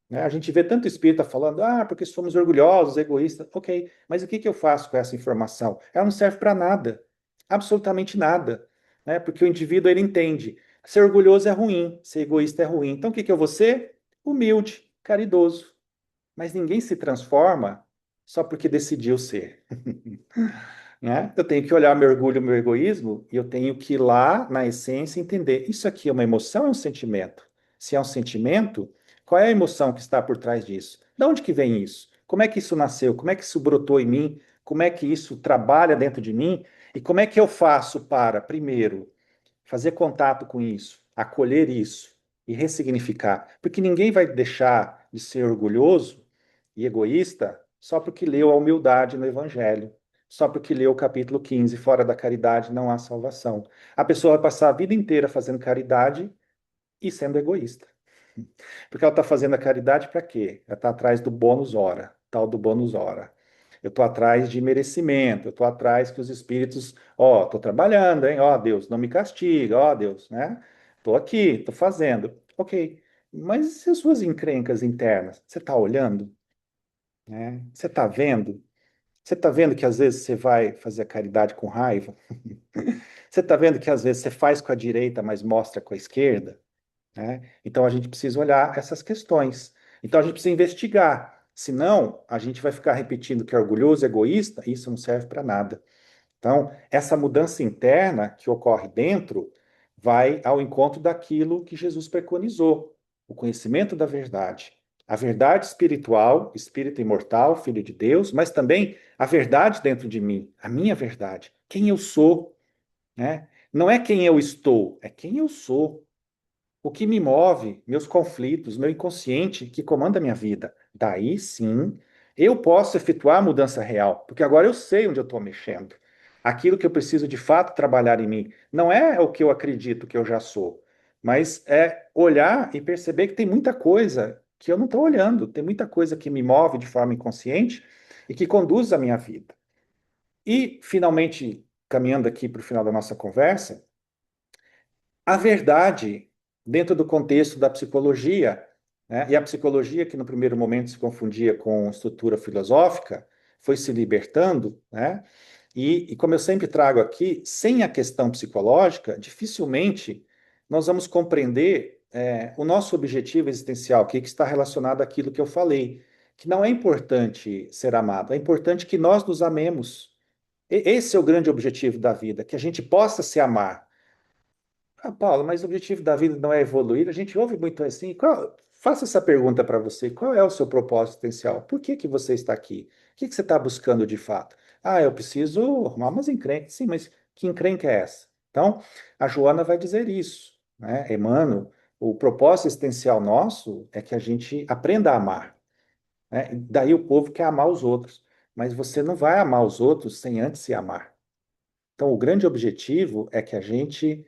Speaker 1: Né? A gente vê tanto espírita falando, porque somos orgulhosos, egoístas. Ok, mas o que que eu faço com essa informação? Ela não serve para nada, absolutamente nada, né? Porque o indivíduo ele entende, ser orgulhoso é ruim, ser egoísta é ruim. Então o que que eu vou ser? Humilde, caridoso. Mas ninguém se transforma só porque decidiu ser, né? Eu tenho que olhar meu orgulho, meu egoísmo, e eu tenho que ir lá na essência entender, isso aqui é uma emoção ou é um sentimento? Se é um sentimento, qual é a emoção que está por trás disso? De onde que vem isso? Como é que isso nasceu? Como é que isso brotou em mim? Como é que isso trabalha dentro de mim? E como é que eu faço para, primeiro, fazer contato com isso, acolher isso e ressignificar? Porque ninguém vai deixar de ser orgulhoso e egoísta só porque leu a humildade no Evangelho, só porque leu o capítulo 15, fora da caridade não há salvação. A pessoa vai passar a vida inteira fazendo caridade e sendo egoísta. Porque ela está fazendo a caridade para quê? Ela está atrás do bônus hora, tal do bônus hora. Eu estou atrás de merecimento, eu estou atrás que os espíritos, ó, estou trabalhando, hein? Ó, Deus, não me castiga, ó, Deus, né? Estou aqui, estou fazendo. Ok, mas e as suas encrencas internas? Você está olhando? Né? Você está vendo? Você está vendo que às vezes você vai fazer a caridade com raiva? Você está vendo que às vezes você faz com a direita, mas mostra com a esquerda? Né? Então a gente precisa olhar essas questões. Então a gente precisa investigar. Senão, a gente vai ficar repetindo que é orgulhoso, egoísta, e isso não serve para nada. Então, essa mudança interna que ocorre dentro vai ao encontro daquilo que Jesus preconizou, o conhecimento da verdade. A verdade espiritual, espírito imortal, filho de Deus, mas também a verdade dentro de mim, a minha verdade, quem eu sou, né? Não é quem eu estou, é quem eu sou. O que me move, meus conflitos, meu inconsciente que comanda a minha vida. Daí sim, eu posso efetuar a mudança real, porque agora eu sei onde eu estou mexendo. Aquilo que eu preciso de fato trabalhar em mim não é o que eu acredito que eu já sou, mas é olhar e perceber que tem muita coisa que eu não estou olhando, tem muita coisa que me move de forma inconsciente e que conduz a minha vida. E, finalmente, caminhando aqui para o final da nossa conversa, a verdade dentro do contexto da psicologia, né? E a psicologia, que no primeiro momento se confundia com estrutura filosófica, foi se libertando, né? E como eu sempre trago aqui, sem a questão psicológica, dificilmente nós vamos compreender o nosso objetivo existencial, que está relacionado àquilo que eu falei, que não é importante ser amado, é importante que nós nos amemos. Esse é o grande objetivo da vida, que a gente possa se amar. Ah, Paulo, mas o objetivo da vida não é evoluir? A gente ouve muito assim. Faça essa pergunta para você. Qual é o seu propósito existencial? Por que que você está aqui? O que que você está buscando de fato? Ah, eu preciso arrumar umas encrencas. Sim, mas que encrenca é essa? Então, a Joana vai dizer isso, né? Emmanuel, o propósito existencial nosso é que a gente aprenda a amar, né? Daí o povo quer amar os outros, mas você não vai amar os outros sem antes se amar. Então, o grande objetivo é que a gente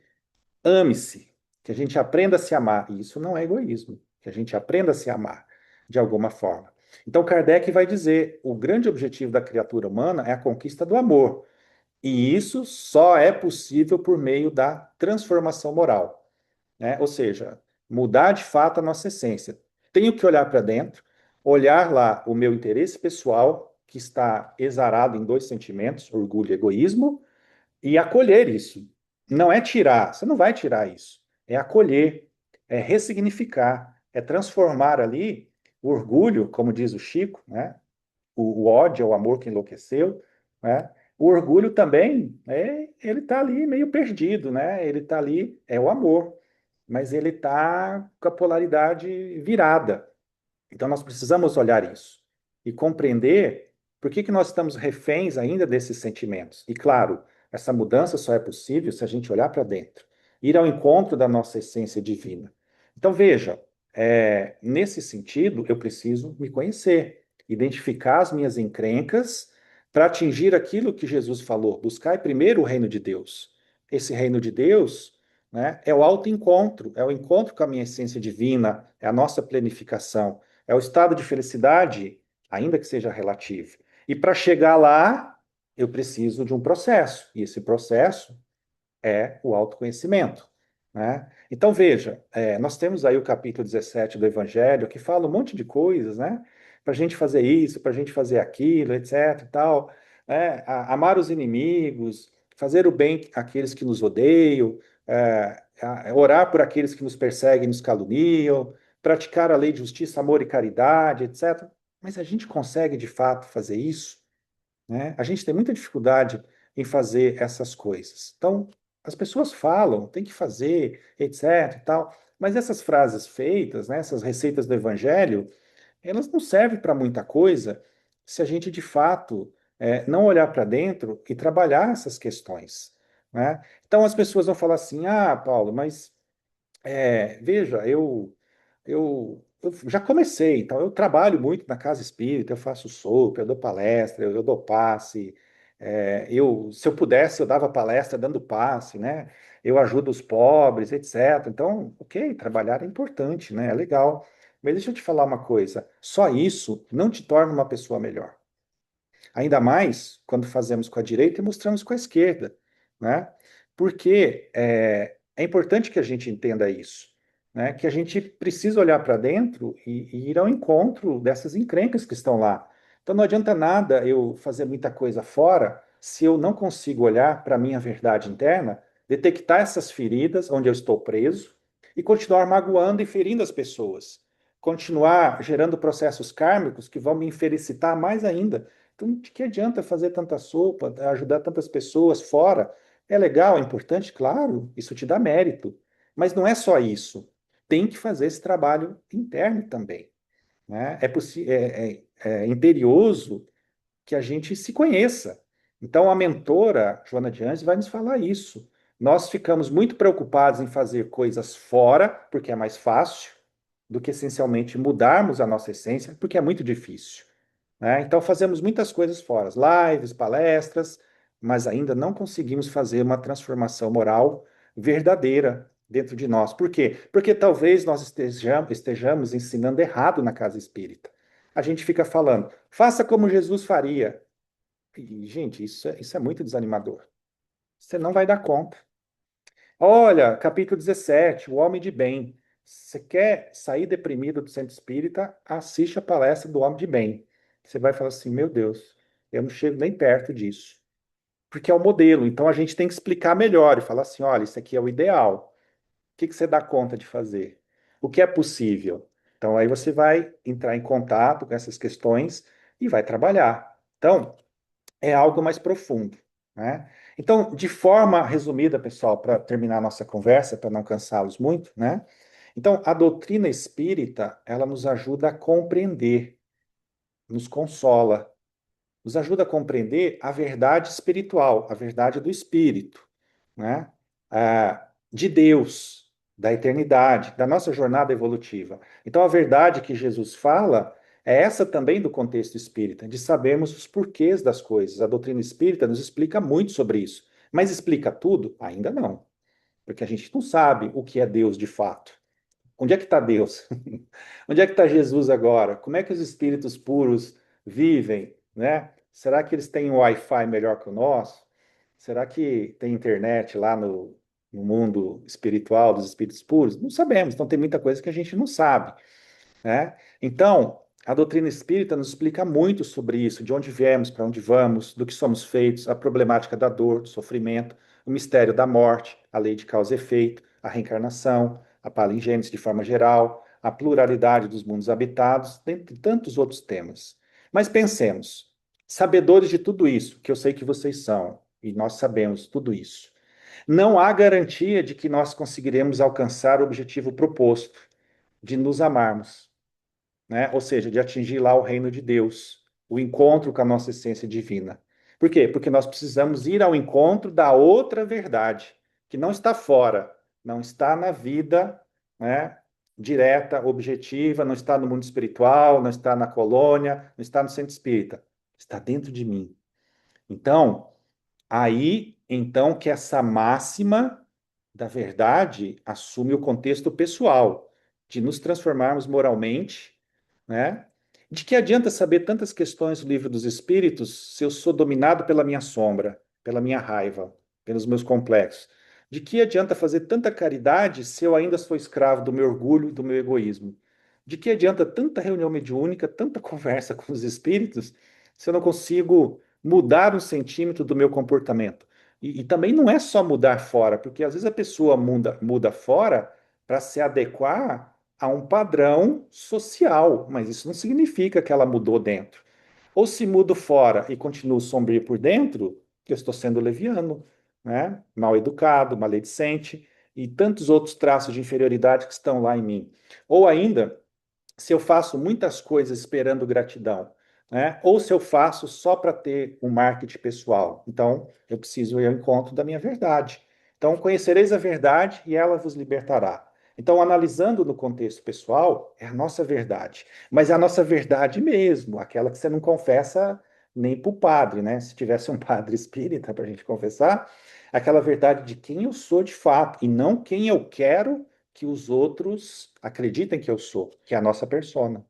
Speaker 1: ame-se, que a gente aprenda a se amar. E isso não é egoísmo, que a gente aprenda a se amar de alguma forma. Então, Kardec vai dizer: o grande objetivo da criatura humana é a conquista do amor. E isso só é possível por meio da transformação moral, né? Ou seja, mudar de fato a nossa essência. Tenho que olhar para dentro, olhar lá o meu interesse pessoal, que está exarado em dois sentimentos, orgulho e egoísmo, e acolher isso. Não é tirar, você não vai tirar isso. É acolher, é ressignificar, é transformar ali o orgulho, como diz o Chico, né? O ódio é o amor que enlouqueceu, né? O orgulho também, ele está ali meio perdido, né? Ele está ali, é o amor, mas ele está com a polaridade virada. Então, nós precisamos olhar isso e compreender por que que nós estamos reféns ainda desses sentimentos. E, claro, essa mudança só é possível se a gente olhar para dentro, ir ao encontro da nossa essência divina. Então, veja, nesse sentido, eu preciso me conhecer, identificar as minhas encrencas para atingir aquilo que Jesus falou: buscai primeiro o reino de Deus. Esse reino de Deus, né, é o autoencontro, é o encontro com a minha essência divina, é a nossa planificação. É o estado de felicidade, ainda que seja relativo. E para chegar lá, eu preciso de um processo. E esse processo é o autoconhecimento, né? Então, veja, nós temos aí o capítulo 17 do Evangelho, que fala um monte de coisas, né? Para a gente fazer isso, para a gente fazer aquilo, etc. E tal, né? Amar os inimigos, fazer o bem àqueles que nos odeiam, orar por aqueles que nos perseguem e nos caluniam, praticar a lei de justiça, amor e caridade, etc. Mas a gente consegue de fato fazer isso, né? A gente tem muita dificuldade em fazer essas coisas. Então, as pessoas falam, tem que fazer, etc e tal, mas essas frases feitas, né, essas receitas do evangelho, elas não servem para muita coisa se a gente de fato não olhar para dentro e trabalhar essas questões, né? Então as pessoas vão falar assim: ah, Paulo, mas veja, eu já comecei, então eu trabalho muito na casa espírita, eu faço sopa, eu dou palestra, eu dou passe, se eu pudesse, eu dava palestra dando passe, né? Eu ajudo os pobres, etc. Então, ok, trabalhar é importante, né? É legal. Mas deixa eu te falar uma coisa: só isso não te torna uma pessoa melhor. Ainda mais quando fazemos com a direita e mostramos com a esquerda, né? Porque é importante que a gente entenda isso, né? Que a gente precisa olhar para dentro e ir ao encontro dessas encrencas que estão lá. Então não adianta nada eu fazer muita coisa fora se eu não consigo olhar para a minha verdade interna, detectar essas feridas onde eu estou preso e continuar magoando e ferindo as pessoas. Continuar gerando processos kármicos que vão me infelicitar mais ainda. Então, de que adianta fazer tanta sopa, ajudar tantas pessoas fora? É legal, é importante, claro, isso te dá mérito. Mas não é só isso. Tem que fazer esse trabalho interno também, né? É imperioso que a gente se conheça. Então, a mentora, Joana de Anjos, vai nos falar isso. Nós ficamos muito preocupados em fazer coisas fora, porque é mais fácil, do que essencialmente mudarmos a nossa essência, porque é muito difícil, né? Então, fazemos muitas coisas fora, lives, palestras, mas ainda não conseguimos fazer uma transformação moral verdadeira dentro de nós. Por quê? Porque talvez nós estejamos ensinando errado na casa espírita. A gente fica falando, faça como Jesus faria. E, gente, isso é muito desanimador. Você não vai dar conta. Olha, capítulo 17, o homem de bem. Você quer sair deprimido do centro espírita? Assiste a palestra do homem de bem. Você vai falar assim: meu Deus, eu não chego nem perto disso. Porque é o modelo. Então a gente tem que explicar melhor e falar assim: olha, isso aqui é o ideal. O que que você dá conta de fazer? O que é possível? Então aí você vai entrar em contato com essas questões e vai trabalhar. Então, é algo mais profundo, né? Então, de forma resumida, pessoal, para terminar a nossa conversa, para não cansá-los muito, né? Então, a doutrina espírita, ela nos ajuda a compreender, nos consola, nos ajuda a compreender a verdade espiritual, a verdade do espírito, né? De Deus, da eternidade, da nossa jornada evolutiva. Então, a verdade que Jesus fala é essa também do contexto espírita, de sabermos os porquês das coisas. A doutrina espírita nos explica muito sobre isso, mas explica tudo? Ainda não, porque a gente não sabe o que é Deus de fato. Onde é que está Deus? Onde é que está Jesus agora? Como é que os espíritos puros vivem, né? Será que eles têm um Wi-Fi melhor que o nosso? Será que tem internet lá no mundo espiritual dos espíritos puros? Não sabemos. Então tem muita coisa que a gente não sabe, né? Então, a doutrina espírita nos explica muito sobre isso, de onde viemos, para onde vamos, do que somos feitos, a problemática da dor, do sofrimento, o mistério da morte, a lei de causa e efeito, a reencarnação, a palingênese de forma geral, a pluralidade dos mundos habitados, dentre tantos outros temas. Mas pensemos, sabedores de tudo isso, que eu sei que vocês são, e nós sabemos tudo isso, não há garantia de que nós conseguiremos alcançar o objetivo proposto, de nos amarmos, né? Ou seja, de atingir lá o reino de Deus, o encontro com a nossa essência divina. Por quê? Porque nós precisamos ir ao encontro da outra verdade, que não está fora, não está na vida, né, direta, objetiva, não está no mundo espiritual, não está na colônia, não está no centro espírita, está dentro de mim. Então, então que essa máxima da verdade assume o contexto pessoal, de nos transformarmos moralmente, né? De que adianta saber tantas questões do livro dos Espíritos se eu sou dominado pela minha sombra, pela minha raiva, pelos meus complexos? De que adianta fazer tanta caridade se eu ainda sou escravo do meu orgulho, do meu egoísmo? De que adianta tanta reunião mediúnica, tanta conversa com os espíritos, se eu não consigo mudar um centímetro do meu comportamento? E também não é só mudar fora, porque às vezes a pessoa muda fora para se adequar a um padrão social, mas isso não significa que ela mudou dentro. Ou se mudo fora e continuo sombrio por dentro, eu estou sendo leviano, né? Mal educado, maledicente e tantos outros traços de inferioridade que estão lá em mim. Ou ainda, se eu faço muitas coisas esperando gratidão, né? Ou se eu faço só para ter um marketing pessoal. Então, eu preciso ir ao encontro da minha verdade. Então, conhecereis a verdade e ela vos libertará. Então, analisando no contexto pessoal, é a nossa verdade. Mas é a nossa verdade mesmo, aquela que você não confessa nem para o padre, né? Se tivesse um padre espírita para a gente confessar, aquela verdade de quem eu sou de fato e não quem eu quero que os outros acreditem que eu sou, que é a nossa persona.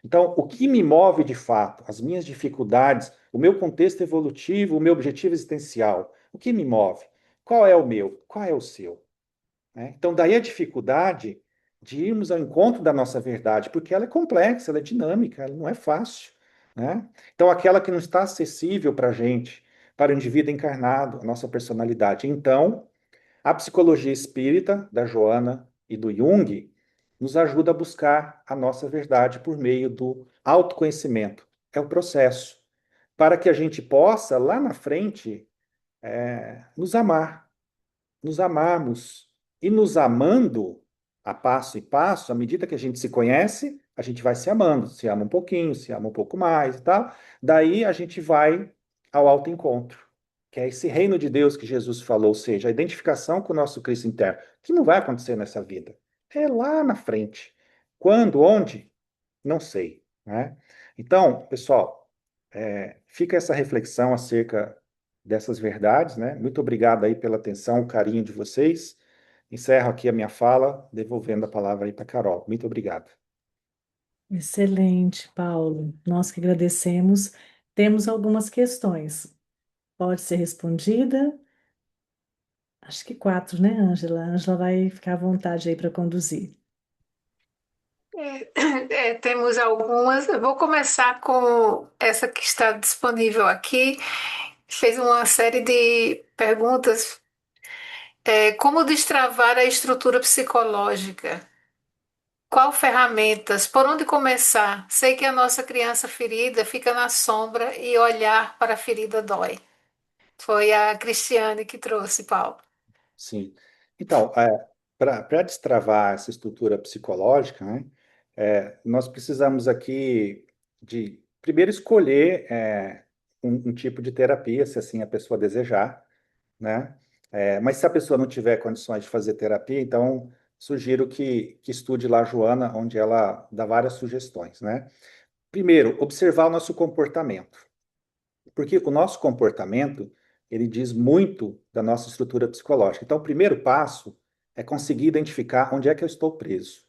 Speaker 1: Então, o que me move de fato, as minhas dificuldades, o meu contexto evolutivo, o meu objetivo existencial, o que me move? Qual é o meu? Qual é o seu? Né? Então, daí a dificuldade de irmos ao encontro da nossa verdade, porque ela é complexa, ela é dinâmica, ela não é fácil. Né? Então, aquela que não está acessível para a gente, para o indivíduo encarnado, a nossa personalidade. Então, a psicologia espírita, da Joana e do Jung, nos ajuda a buscar a nossa verdade por meio do autoconhecimento. É o processo. Para que a gente possa, lá na frente, nos amar, nos amarmos. E nos amando, a passo e passo, à medida que a gente se conhece, a gente vai se amando. Se ama um pouquinho, se ama um pouco mais e tal. Daí a gente vai ao autoencontro, que é esse reino de Deus que Jesus falou, ou seja, a identificação com o nosso Cristo interno, que não vai acontecer nessa vida. É lá na frente. Quando, onde? Não sei, né? Então, pessoal, fica essa reflexão acerca dessas verdades, né? Muito obrigado aí pela atenção, o carinho de vocês. Encerro aqui a minha fala, devolvendo a palavra aí para Carol. Muito obrigado.
Speaker 2: Excelente, Paulo. Nós que agradecemos. Temos algumas questões. Pode ser respondida? Acho que quatro, né, Ângela? A Ângela vai ficar à vontade aí para conduzir.
Speaker 3: Temos algumas. Eu vou começar com essa que está disponível aqui. Fez uma série de perguntas. Como destravar a estrutura psicológica? Qual ferramentas? Por onde começar? Sei que a nossa criança ferida fica na sombra e olhar para a ferida dói. Foi a Cristiane que trouxe, Paulo.
Speaker 1: Sim. Então, para destravar essa estrutura psicológica, né, nós precisamos aqui de, primeiro, escolher um tipo de terapia, se assim a pessoa desejar, né? Mas se a pessoa não tiver condições de fazer terapia, então sugiro que estude lá a Joana, onde ela dá várias sugestões, né? Primeiro, observar o nosso comportamento, porque o nosso comportamento, ele diz muito da nossa estrutura psicológica. Então, o primeiro passo é conseguir identificar onde é que eu estou preso,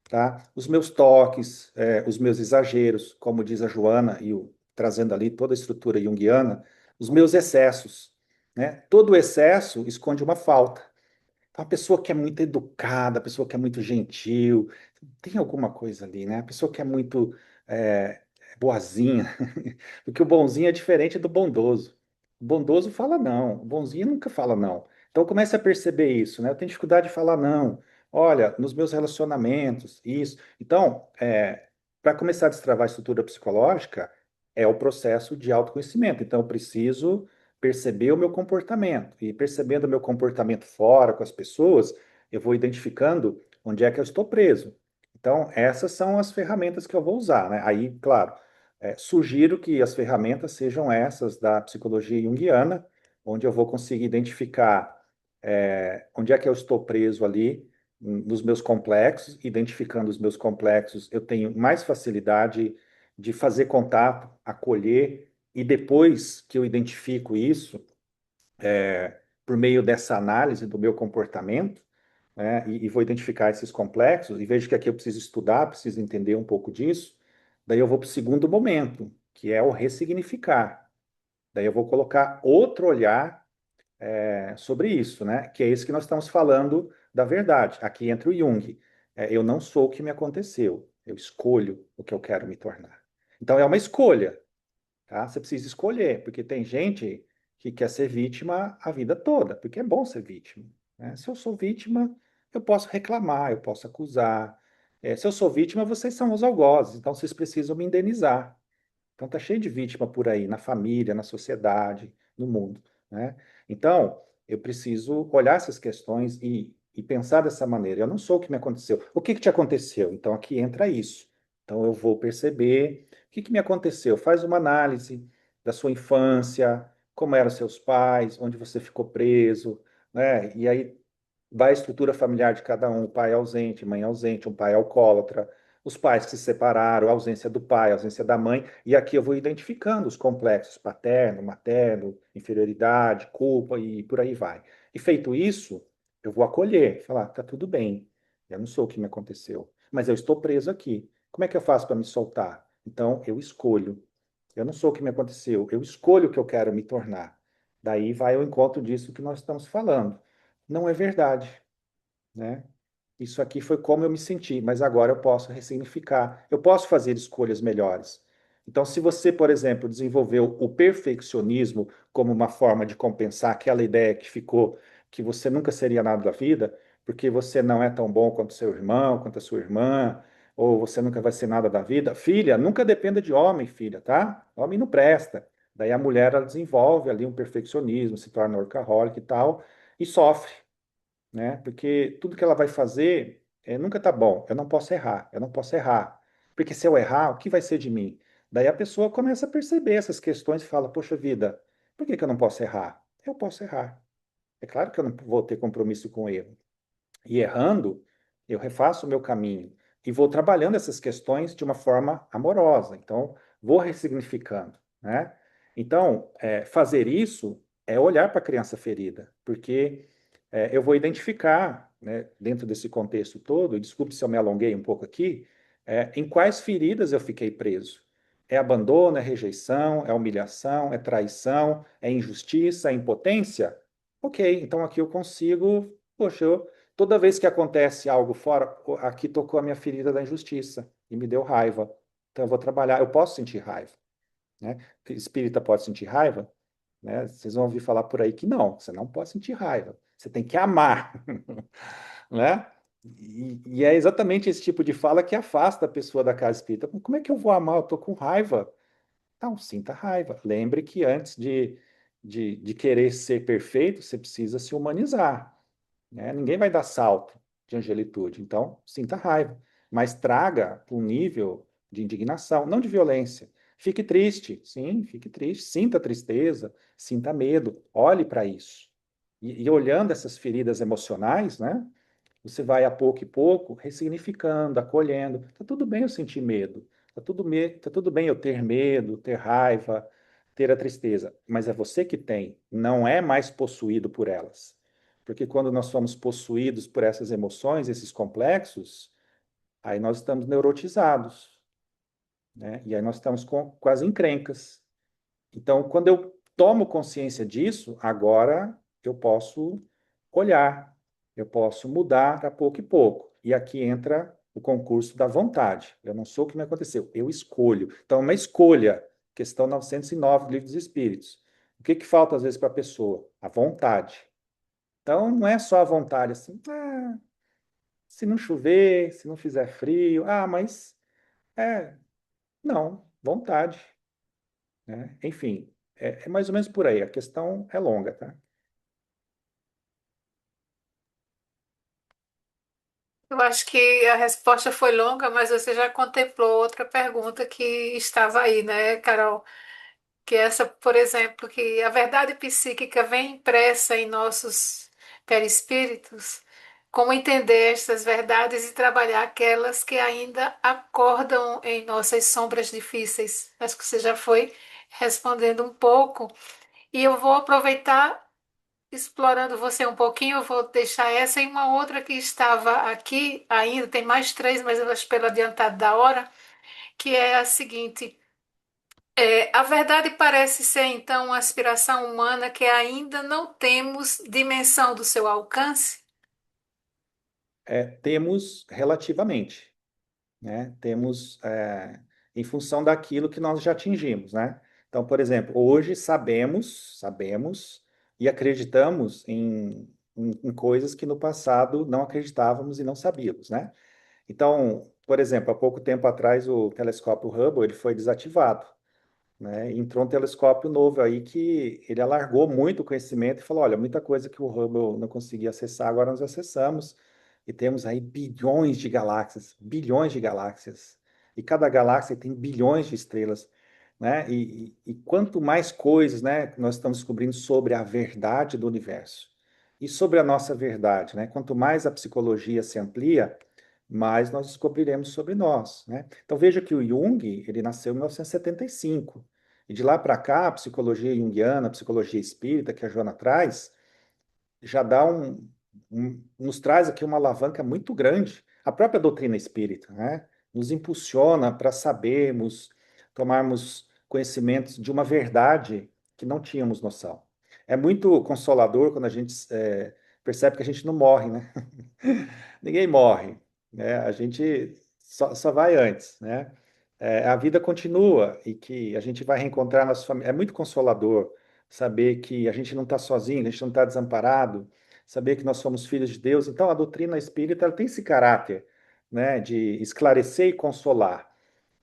Speaker 1: tá? Os meus toques, os meus exageros, como diz a Joana, trazendo ali toda a estrutura junguiana, os meus excessos, né? Todo excesso esconde uma falta. Então, a pessoa que é muito educada, a pessoa que é muito gentil, tem alguma coisa ali, né? A pessoa que é muito é, boazinha, porque o bonzinho é diferente do bondoso. O bondoso fala não, o bonzinho nunca fala não. Então comece a perceber isso, né? Eu tenho dificuldade de falar não. Olha, nos meus relacionamentos, isso. Então, para começar a destravar a estrutura psicológica, é o processo de autoconhecimento. Então, eu preciso perceber o meu comportamento. E percebendo o meu comportamento fora, com as pessoas, eu vou identificando onde é que eu estou preso. Então, essas são as ferramentas que eu vou usar, né? Aí, claro, sugiro que as ferramentas sejam essas da psicologia junguiana, onde eu vou conseguir identificar onde é que eu estou preso ali nos meus complexos, identificando os meus complexos, eu tenho mais facilidade de fazer contato, acolher, e depois que eu identifico isso, por meio dessa análise do meu comportamento, né, e vou identificar esses complexos, e vejo que aqui eu preciso estudar, preciso entender um pouco disso, daí eu vou para o segundo momento, que é o ressignificar. Daí eu vou colocar outro olhar sobre isso, né? Que é isso que nós estamos falando da verdade. Aqui entra o Jung. Eu não sou o que me aconteceu, eu escolho o que eu quero me tornar. Então é uma escolha, tá? Você precisa escolher, porque tem gente que quer ser vítima a vida toda, porque é bom ser vítima, né? Se eu sou vítima, eu posso reclamar, eu posso acusar. Se eu sou vítima, vocês são os algozes, então vocês precisam me indenizar. Então tá cheio de vítima por aí, na família, na sociedade, no mundo, né? Então, eu preciso olhar essas questões e pensar dessa maneira. Eu não sou o que me aconteceu. O que que te aconteceu? Então, aqui entra isso. Então, eu vou perceber o que que me aconteceu. Faz uma análise da sua infância, como eram seus pais, onde você ficou preso, né? E aí vai a estrutura familiar de cada um, o pai ausente, mãe ausente, um pai alcoólatra, os pais que se separaram, a ausência do pai, a ausência da mãe, e aqui eu vou identificando os complexos, paterno, materno, inferioridade, culpa e por aí vai. E feito isso, eu vou acolher, falar, tá tudo bem, eu não sou o que me aconteceu, mas eu estou preso aqui. Como é que eu faço para me soltar? Então, eu escolho. Eu não sou o que me aconteceu, eu escolho o que eu quero me tornar. Daí vai ao encontro disso que nós estamos falando. Não é verdade, né? Isso aqui foi como eu me senti, mas agora eu posso ressignificar, eu posso fazer escolhas melhores. Então, se você, por exemplo, desenvolveu o perfeccionismo como uma forma de compensar aquela ideia que ficou que você nunca seria nada da vida, porque você não é tão bom quanto seu irmão, quanto a sua irmã, ou você nunca vai ser nada da vida, filha, nunca dependa de homem, filha, tá? Homem não presta. Daí a mulher ela desenvolve ali um perfeccionismo, se torna workaholic e tal, e sofre, né? Porque tudo que ela vai fazer nunca tá bom. Eu não posso errar, eu não posso errar. Porque se eu errar, o que vai ser de mim? Daí a pessoa começa a perceber essas questões e fala: Poxa vida, por que que eu não posso errar? Eu posso errar. É claro que eu não vou ter compromisso com erro. E errando, eu refaço o meu caminho e vou trabalhando essas questões de uma forma amorosa. Então, vou ressignificando, né? Então, fazer isso é olhar para a criança ferida, porque eu vou identificar, né, dentro desse contexto todo, e desculpe se eu me alonguei um pouco aqui, em quais feridas eu fiquei preso. É abandono, é rejeição, é humilhação, é traição, é injustiça, é impotência? Ok, então aqui eu consigo, poxa, toda vez que acontece algo fora, aqui tocou a minha ferida da injustiça e me deu raiva. Então eu vou trabalhar, eu posso sentir raiva, né? Espírita pode sentir raiva, né? Vocês vão ouvir falar por aí que não, você não pode sentir raiva, você tem que amar, né? E é exatamente esse tipo de fala que afasta a pessoa da casa espírita. Como é que eu vou amar? Eu estou com raiva. Não, sinta raiva. Lembre que antes de querer ser perfeito, você precisa se humanizar, né? Ninguém vai dar salto de angelitude. Então, sinta raiva, mas traga um nível de indignação, não de violência. Fique triste, sim, fique triste. Sinta tristeza, sinta medo. Olhe para isso. E olhando essas feridas emocionais, né? Você vai a pouco e pouco ressignificando, acolhendo. Tá tudo bem eu sentir medo. Tá tudo bem eu ter medo, ter raiva, ter a tristeza. Mas é você que tem, não é mais possuído por elas. Porque quando nós somos possuídos por essas emoções, esses complexos, aí nós estamos neurotizados, né? E aí nós estamos com as encrencas. Então, quando eu tomo consciência disso, agora eu posso olhar, eu posso mudar a pouco e pouco. E aqui entra o concurso da vontade. Eu não sou o que me aconteceu, eu escolho. Então, é uma escolha. Questão 909 do Livro dos Espíritos. O que que falta às vezes para a pessoa? A vontade. Então, não é só a vontade assim, se não chover, se não fizer frio, mas é, não, vontade, né? Enfim, é mais ou menos por aí. A questão é longa, tá?
Speaker 3: Eu acho que a resposta foi longa, mas você já contemplou outra pergunta que estava aí, né, Carol? Que essa, por exemplo, que a verdade psíquica vem impressa em nossos perispíritos, como entender estas verdades e trabalhar aquelas que ainda acordam em nossas sombras difíceis. Acho que você já foi respondendo um pouco. E eu vou aproveitar, explorando você um pouquinho, eu vou deixar essa e uma outra que estava aqui ainda, tem mais três, mas eu acho pelo adiantado da hora, que é a seguinte. A verdade parece ser, então, uma aspiração humana que ainda não temos dimensão do seu alcance?
Speaker 1: Temos relativamente, né? Temos em função daquilo que nós já atingimos, né? Então, por exemplo, hoje sabemos e acreditamos em coisas que no passado não acreditávamos e não sabíamos, né? Então, por exemplo, há pouco tempo atrás o telescópio Hubble ele foi desativado. né? E entrou um telescópio novo aí que ele alargou muito o conhecimento e falou, olha, muita coisa que o Hubble não conseguia acessar, agora nós acessamos. E temos aí bilhões de galáxias. E cada galáxia tem bilhões de estrelas, né? E quanto mais coisas, né, nós estamos descobrindo sobre a verdade do universo e sobre a nossa verdade, né? Quanto mais a psicologia se amplia, mais nós descobriremos sobre nós, né? Então veja que o Jung, ele nasceu em 1975. E de lá para cá, a psicologia junguiana, a psicologia espírita que a Joana traz, já dá nos traz aqui uma alavanca muito grande. A própria doutrina espírita, né, nos impulsiona para sabermos, tomarmos conhecimentos de uma verdade que não tínhamos noção. É muito consolador quando a gente percebe que a gente não morre, né? Ninguém morre, né? A gente só vai antes, né? A vida continua e que a gente vai reencontrar nossa família. É muito consolador saber que a gente não está sozinho, a gente não está desamparado, saber que nós somos filhos de Deus. Então, a doutrina espírita ela tem esse caráter, né, de esclarecer e consolar.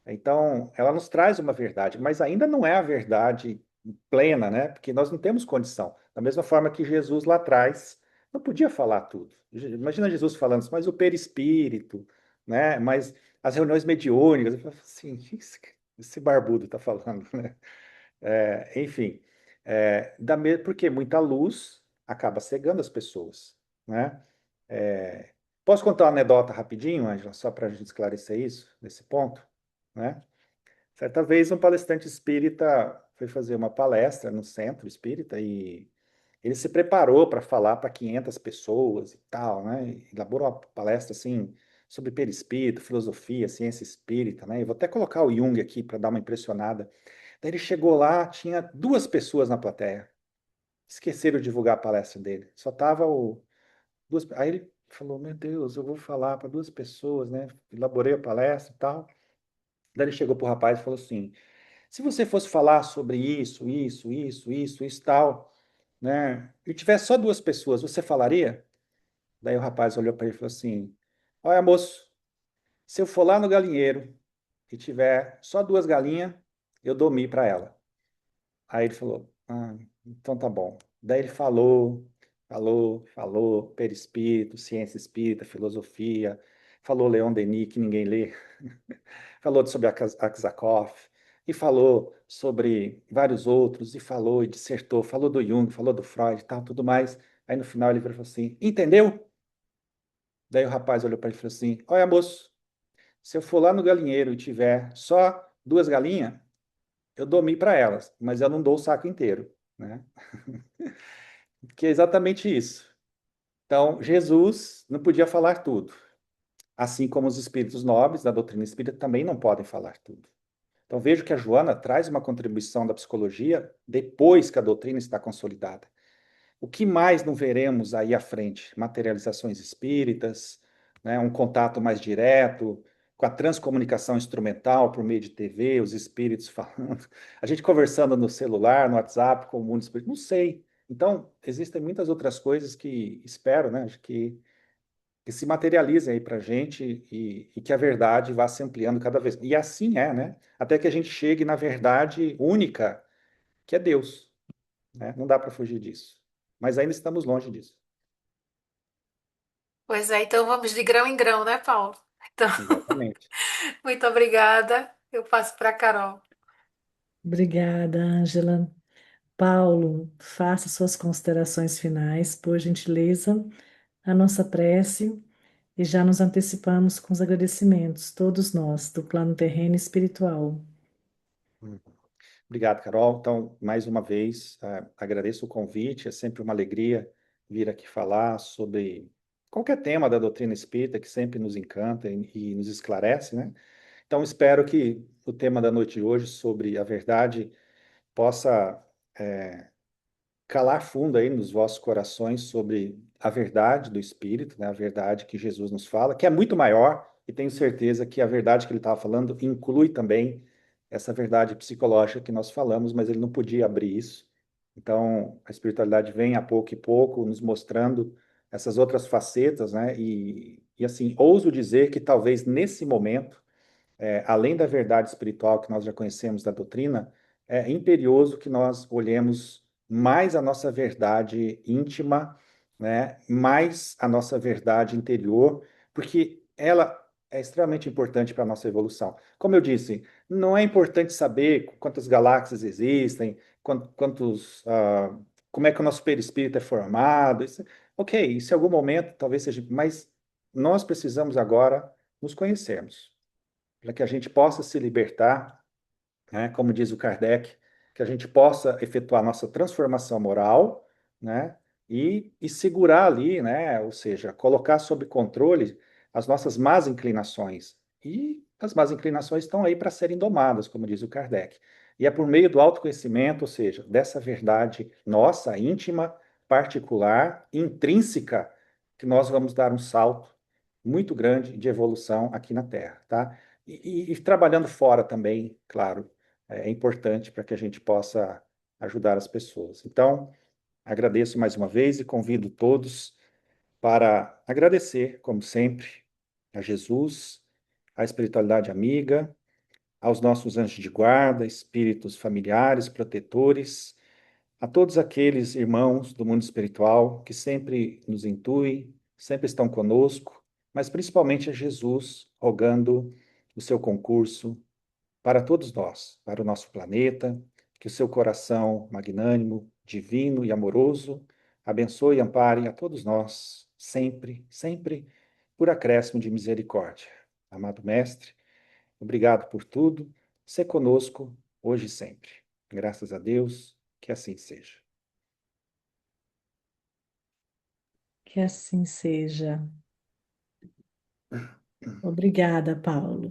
Speaker 1: Então, ela nos traz uma verdade, mas ainda não é a verdade plena, né? Porque nós não temos condição. Da mesma forma que Jesus lá atrás não podia falar tudo. Imagina Jesus falando assim, mas o perispírito, né? Mas as reuniões mediúnicas, eu falo assim, o que esse barbudo está falando, né? Enfim, porque muita luz acaba cegando as pessoas, né? É, posso contar uma anedota rapidinho, Ângela, só para a gente esclarecer isso, nesse ponto, né? Certa vez, um palestrante espírita foi fazer uma palestra no centro espírita e ele se preparou para falar para 500 pessoas e tal, né? Elaborou uma palestra assim sobre perispírito, filosofia, ciência espírita, né? E vou até colocar o Jung aqui para dar uma impressionada. Daí ele chegou lá, tinha duas pessoas na plateia. Esqueceram de divulgar a palestra dele. Só tava duas. Aí ele falou: Meu Deus, eu vou falar para duas pessoas, né? Elaborei a palestra e tal. Daí ele chegou pro rapaz e falou assim: Se você fosse falar sobre isso, tal, né? E tivesse só duas pessoas, você falaria? Daí o rapaz olhou para ele e falou assim: Olha, moço, se eu for lá no galinheiro e tiver só duas galinhas, eu dou mil para ela. Aí ele falou: então tá bom. Daí ele falou, perispírito, ciência espírita, filosofia, falou Leon Denis, que ninguém lê, falou sobre Aksakoff, e falou sobre vários outros, e falou e dissertou, falou do Jung, falou do Freud e tal, tudo mais. Aí no final ele falou assim: Entendeu? Daí o rapaz olhou para ele e falou assim: Olha, moço, se eu for lá no galinheiro e tiver só duas galinhas, eu dou mil para elas, mas eu não dou o saco inteiro, né? Que é exatamente isso. Então, Jesus não podia falar tudo, assim como os espíritos nobres da doutrina espírita também não podem falar tudo. Então, vejo que a Joana traz uma contribuição da psicologia depois que a doutrina está consolidada. O que mais não veremos aí à frente? Materializações espíritas, né, um contato mais direto, com a transcomunicação instrumental por meio de TV, os espíritos falando, a gente conversando no celular, no WhatsApp, com o mundo espírita, não sei. Então, existem muitas outras coisas que espero, né, que se materializem aí para a gente e que a verdade vá se ampliando cada vez. E assim é, né? Até que a gente chegue na verdade única, que é Deus, né? Não dá para fugir disso. Mas ainda estamos longe disso.
Speaker 3: Pois é, então vamos de grão em grão, né, Paulo? Então,
Speaker 1: Exatamente.
Speaker 3: muito obrigada. Eu passo para a Carol.
Speaker 2: Obrigada, Ângela. Paulo, faça suas considerações finais, por gentileza, a nossa prece e já nos antecipamos com os agradecimentos, todos nós, do plano terreno e espiritual.
Speaker 1: Hum. Obrigado, Carol. Então, mais uma vez, agradeço o convite. É sempre uma alegria vir aqui falar sobre qualquer tema da doutrina espírita que sempre nos encanta e nos esclarece, né? Então, espero que o tema da noite de hoje sobre a verdade possa calar fundo aí nos vossos corações sobre a verdade do Espírito, né? A verdade que Jesus nos fala, que é muito maior, e tenho certeza que a verdade que ele estava falando inclui também essa verdade psicológica que nós falamos, mas ele não podia abrir isso. Então, a espiritualidade vem a pouco e pouco nos mostrando essas outras facetas, né? E assim, ouso dizer que talvez nesse momento, além da verdade espiritual que nós já conhecemos da doutrina, é imperioso que nós olhemos mais a nossa verdade íntima, né? Mais a nossa verdade interior, porque ela é extremamente importante para a nossa evolução. Como eu disse, não é importante saber quantas galáxias existem, como é que o nosso perispírito é formado. Ok, isso em algum momento talvez seja, mas nós precisamos agora nos conhecermos, para que a gente possa se libertar, né, como diz o Kardec, que a gente possa efetuar nossa transformação moral, né, e segurar ali, né, ou seja, colocar sob controle as nossas más inclinações. E as más inclinações estão aí para serem domadas, como diz o Kardec. E é por meio do autoconhecimento, ou seja, dessa verdade nossa, íntima, particular, intrínseca, que nós vamos dar um salto muito grande de evolução aqui na Terra, tá? E trabalhando fora também, claro, é importante para que a gente possa ajudar as pessoas. Então, agradeço mais uma vez e convido todos para agradecer, como sempre, a Jesus, à espiritualidade amiga, aos nossos anjos de guarda, espíritos familiares, protetores, a todos aqueles irmãos do mundo espiritual que sempre nos intuem, sempre estão conosco, mas principalmente a Jesus, rogando o seu concurso para todos nós, para o nosso planeta, que o seu coração magnânimo, divino e amoroso abençoe e ampare a todos nós, sempre, sempre, por acréscimo de misericórdia. Amado Mestre, obrigado por tudo, se conosco hoje e sempre. Graças a Deus, que assim seja.
Speaker 2: Que assim seja. Obrigada, Paulo.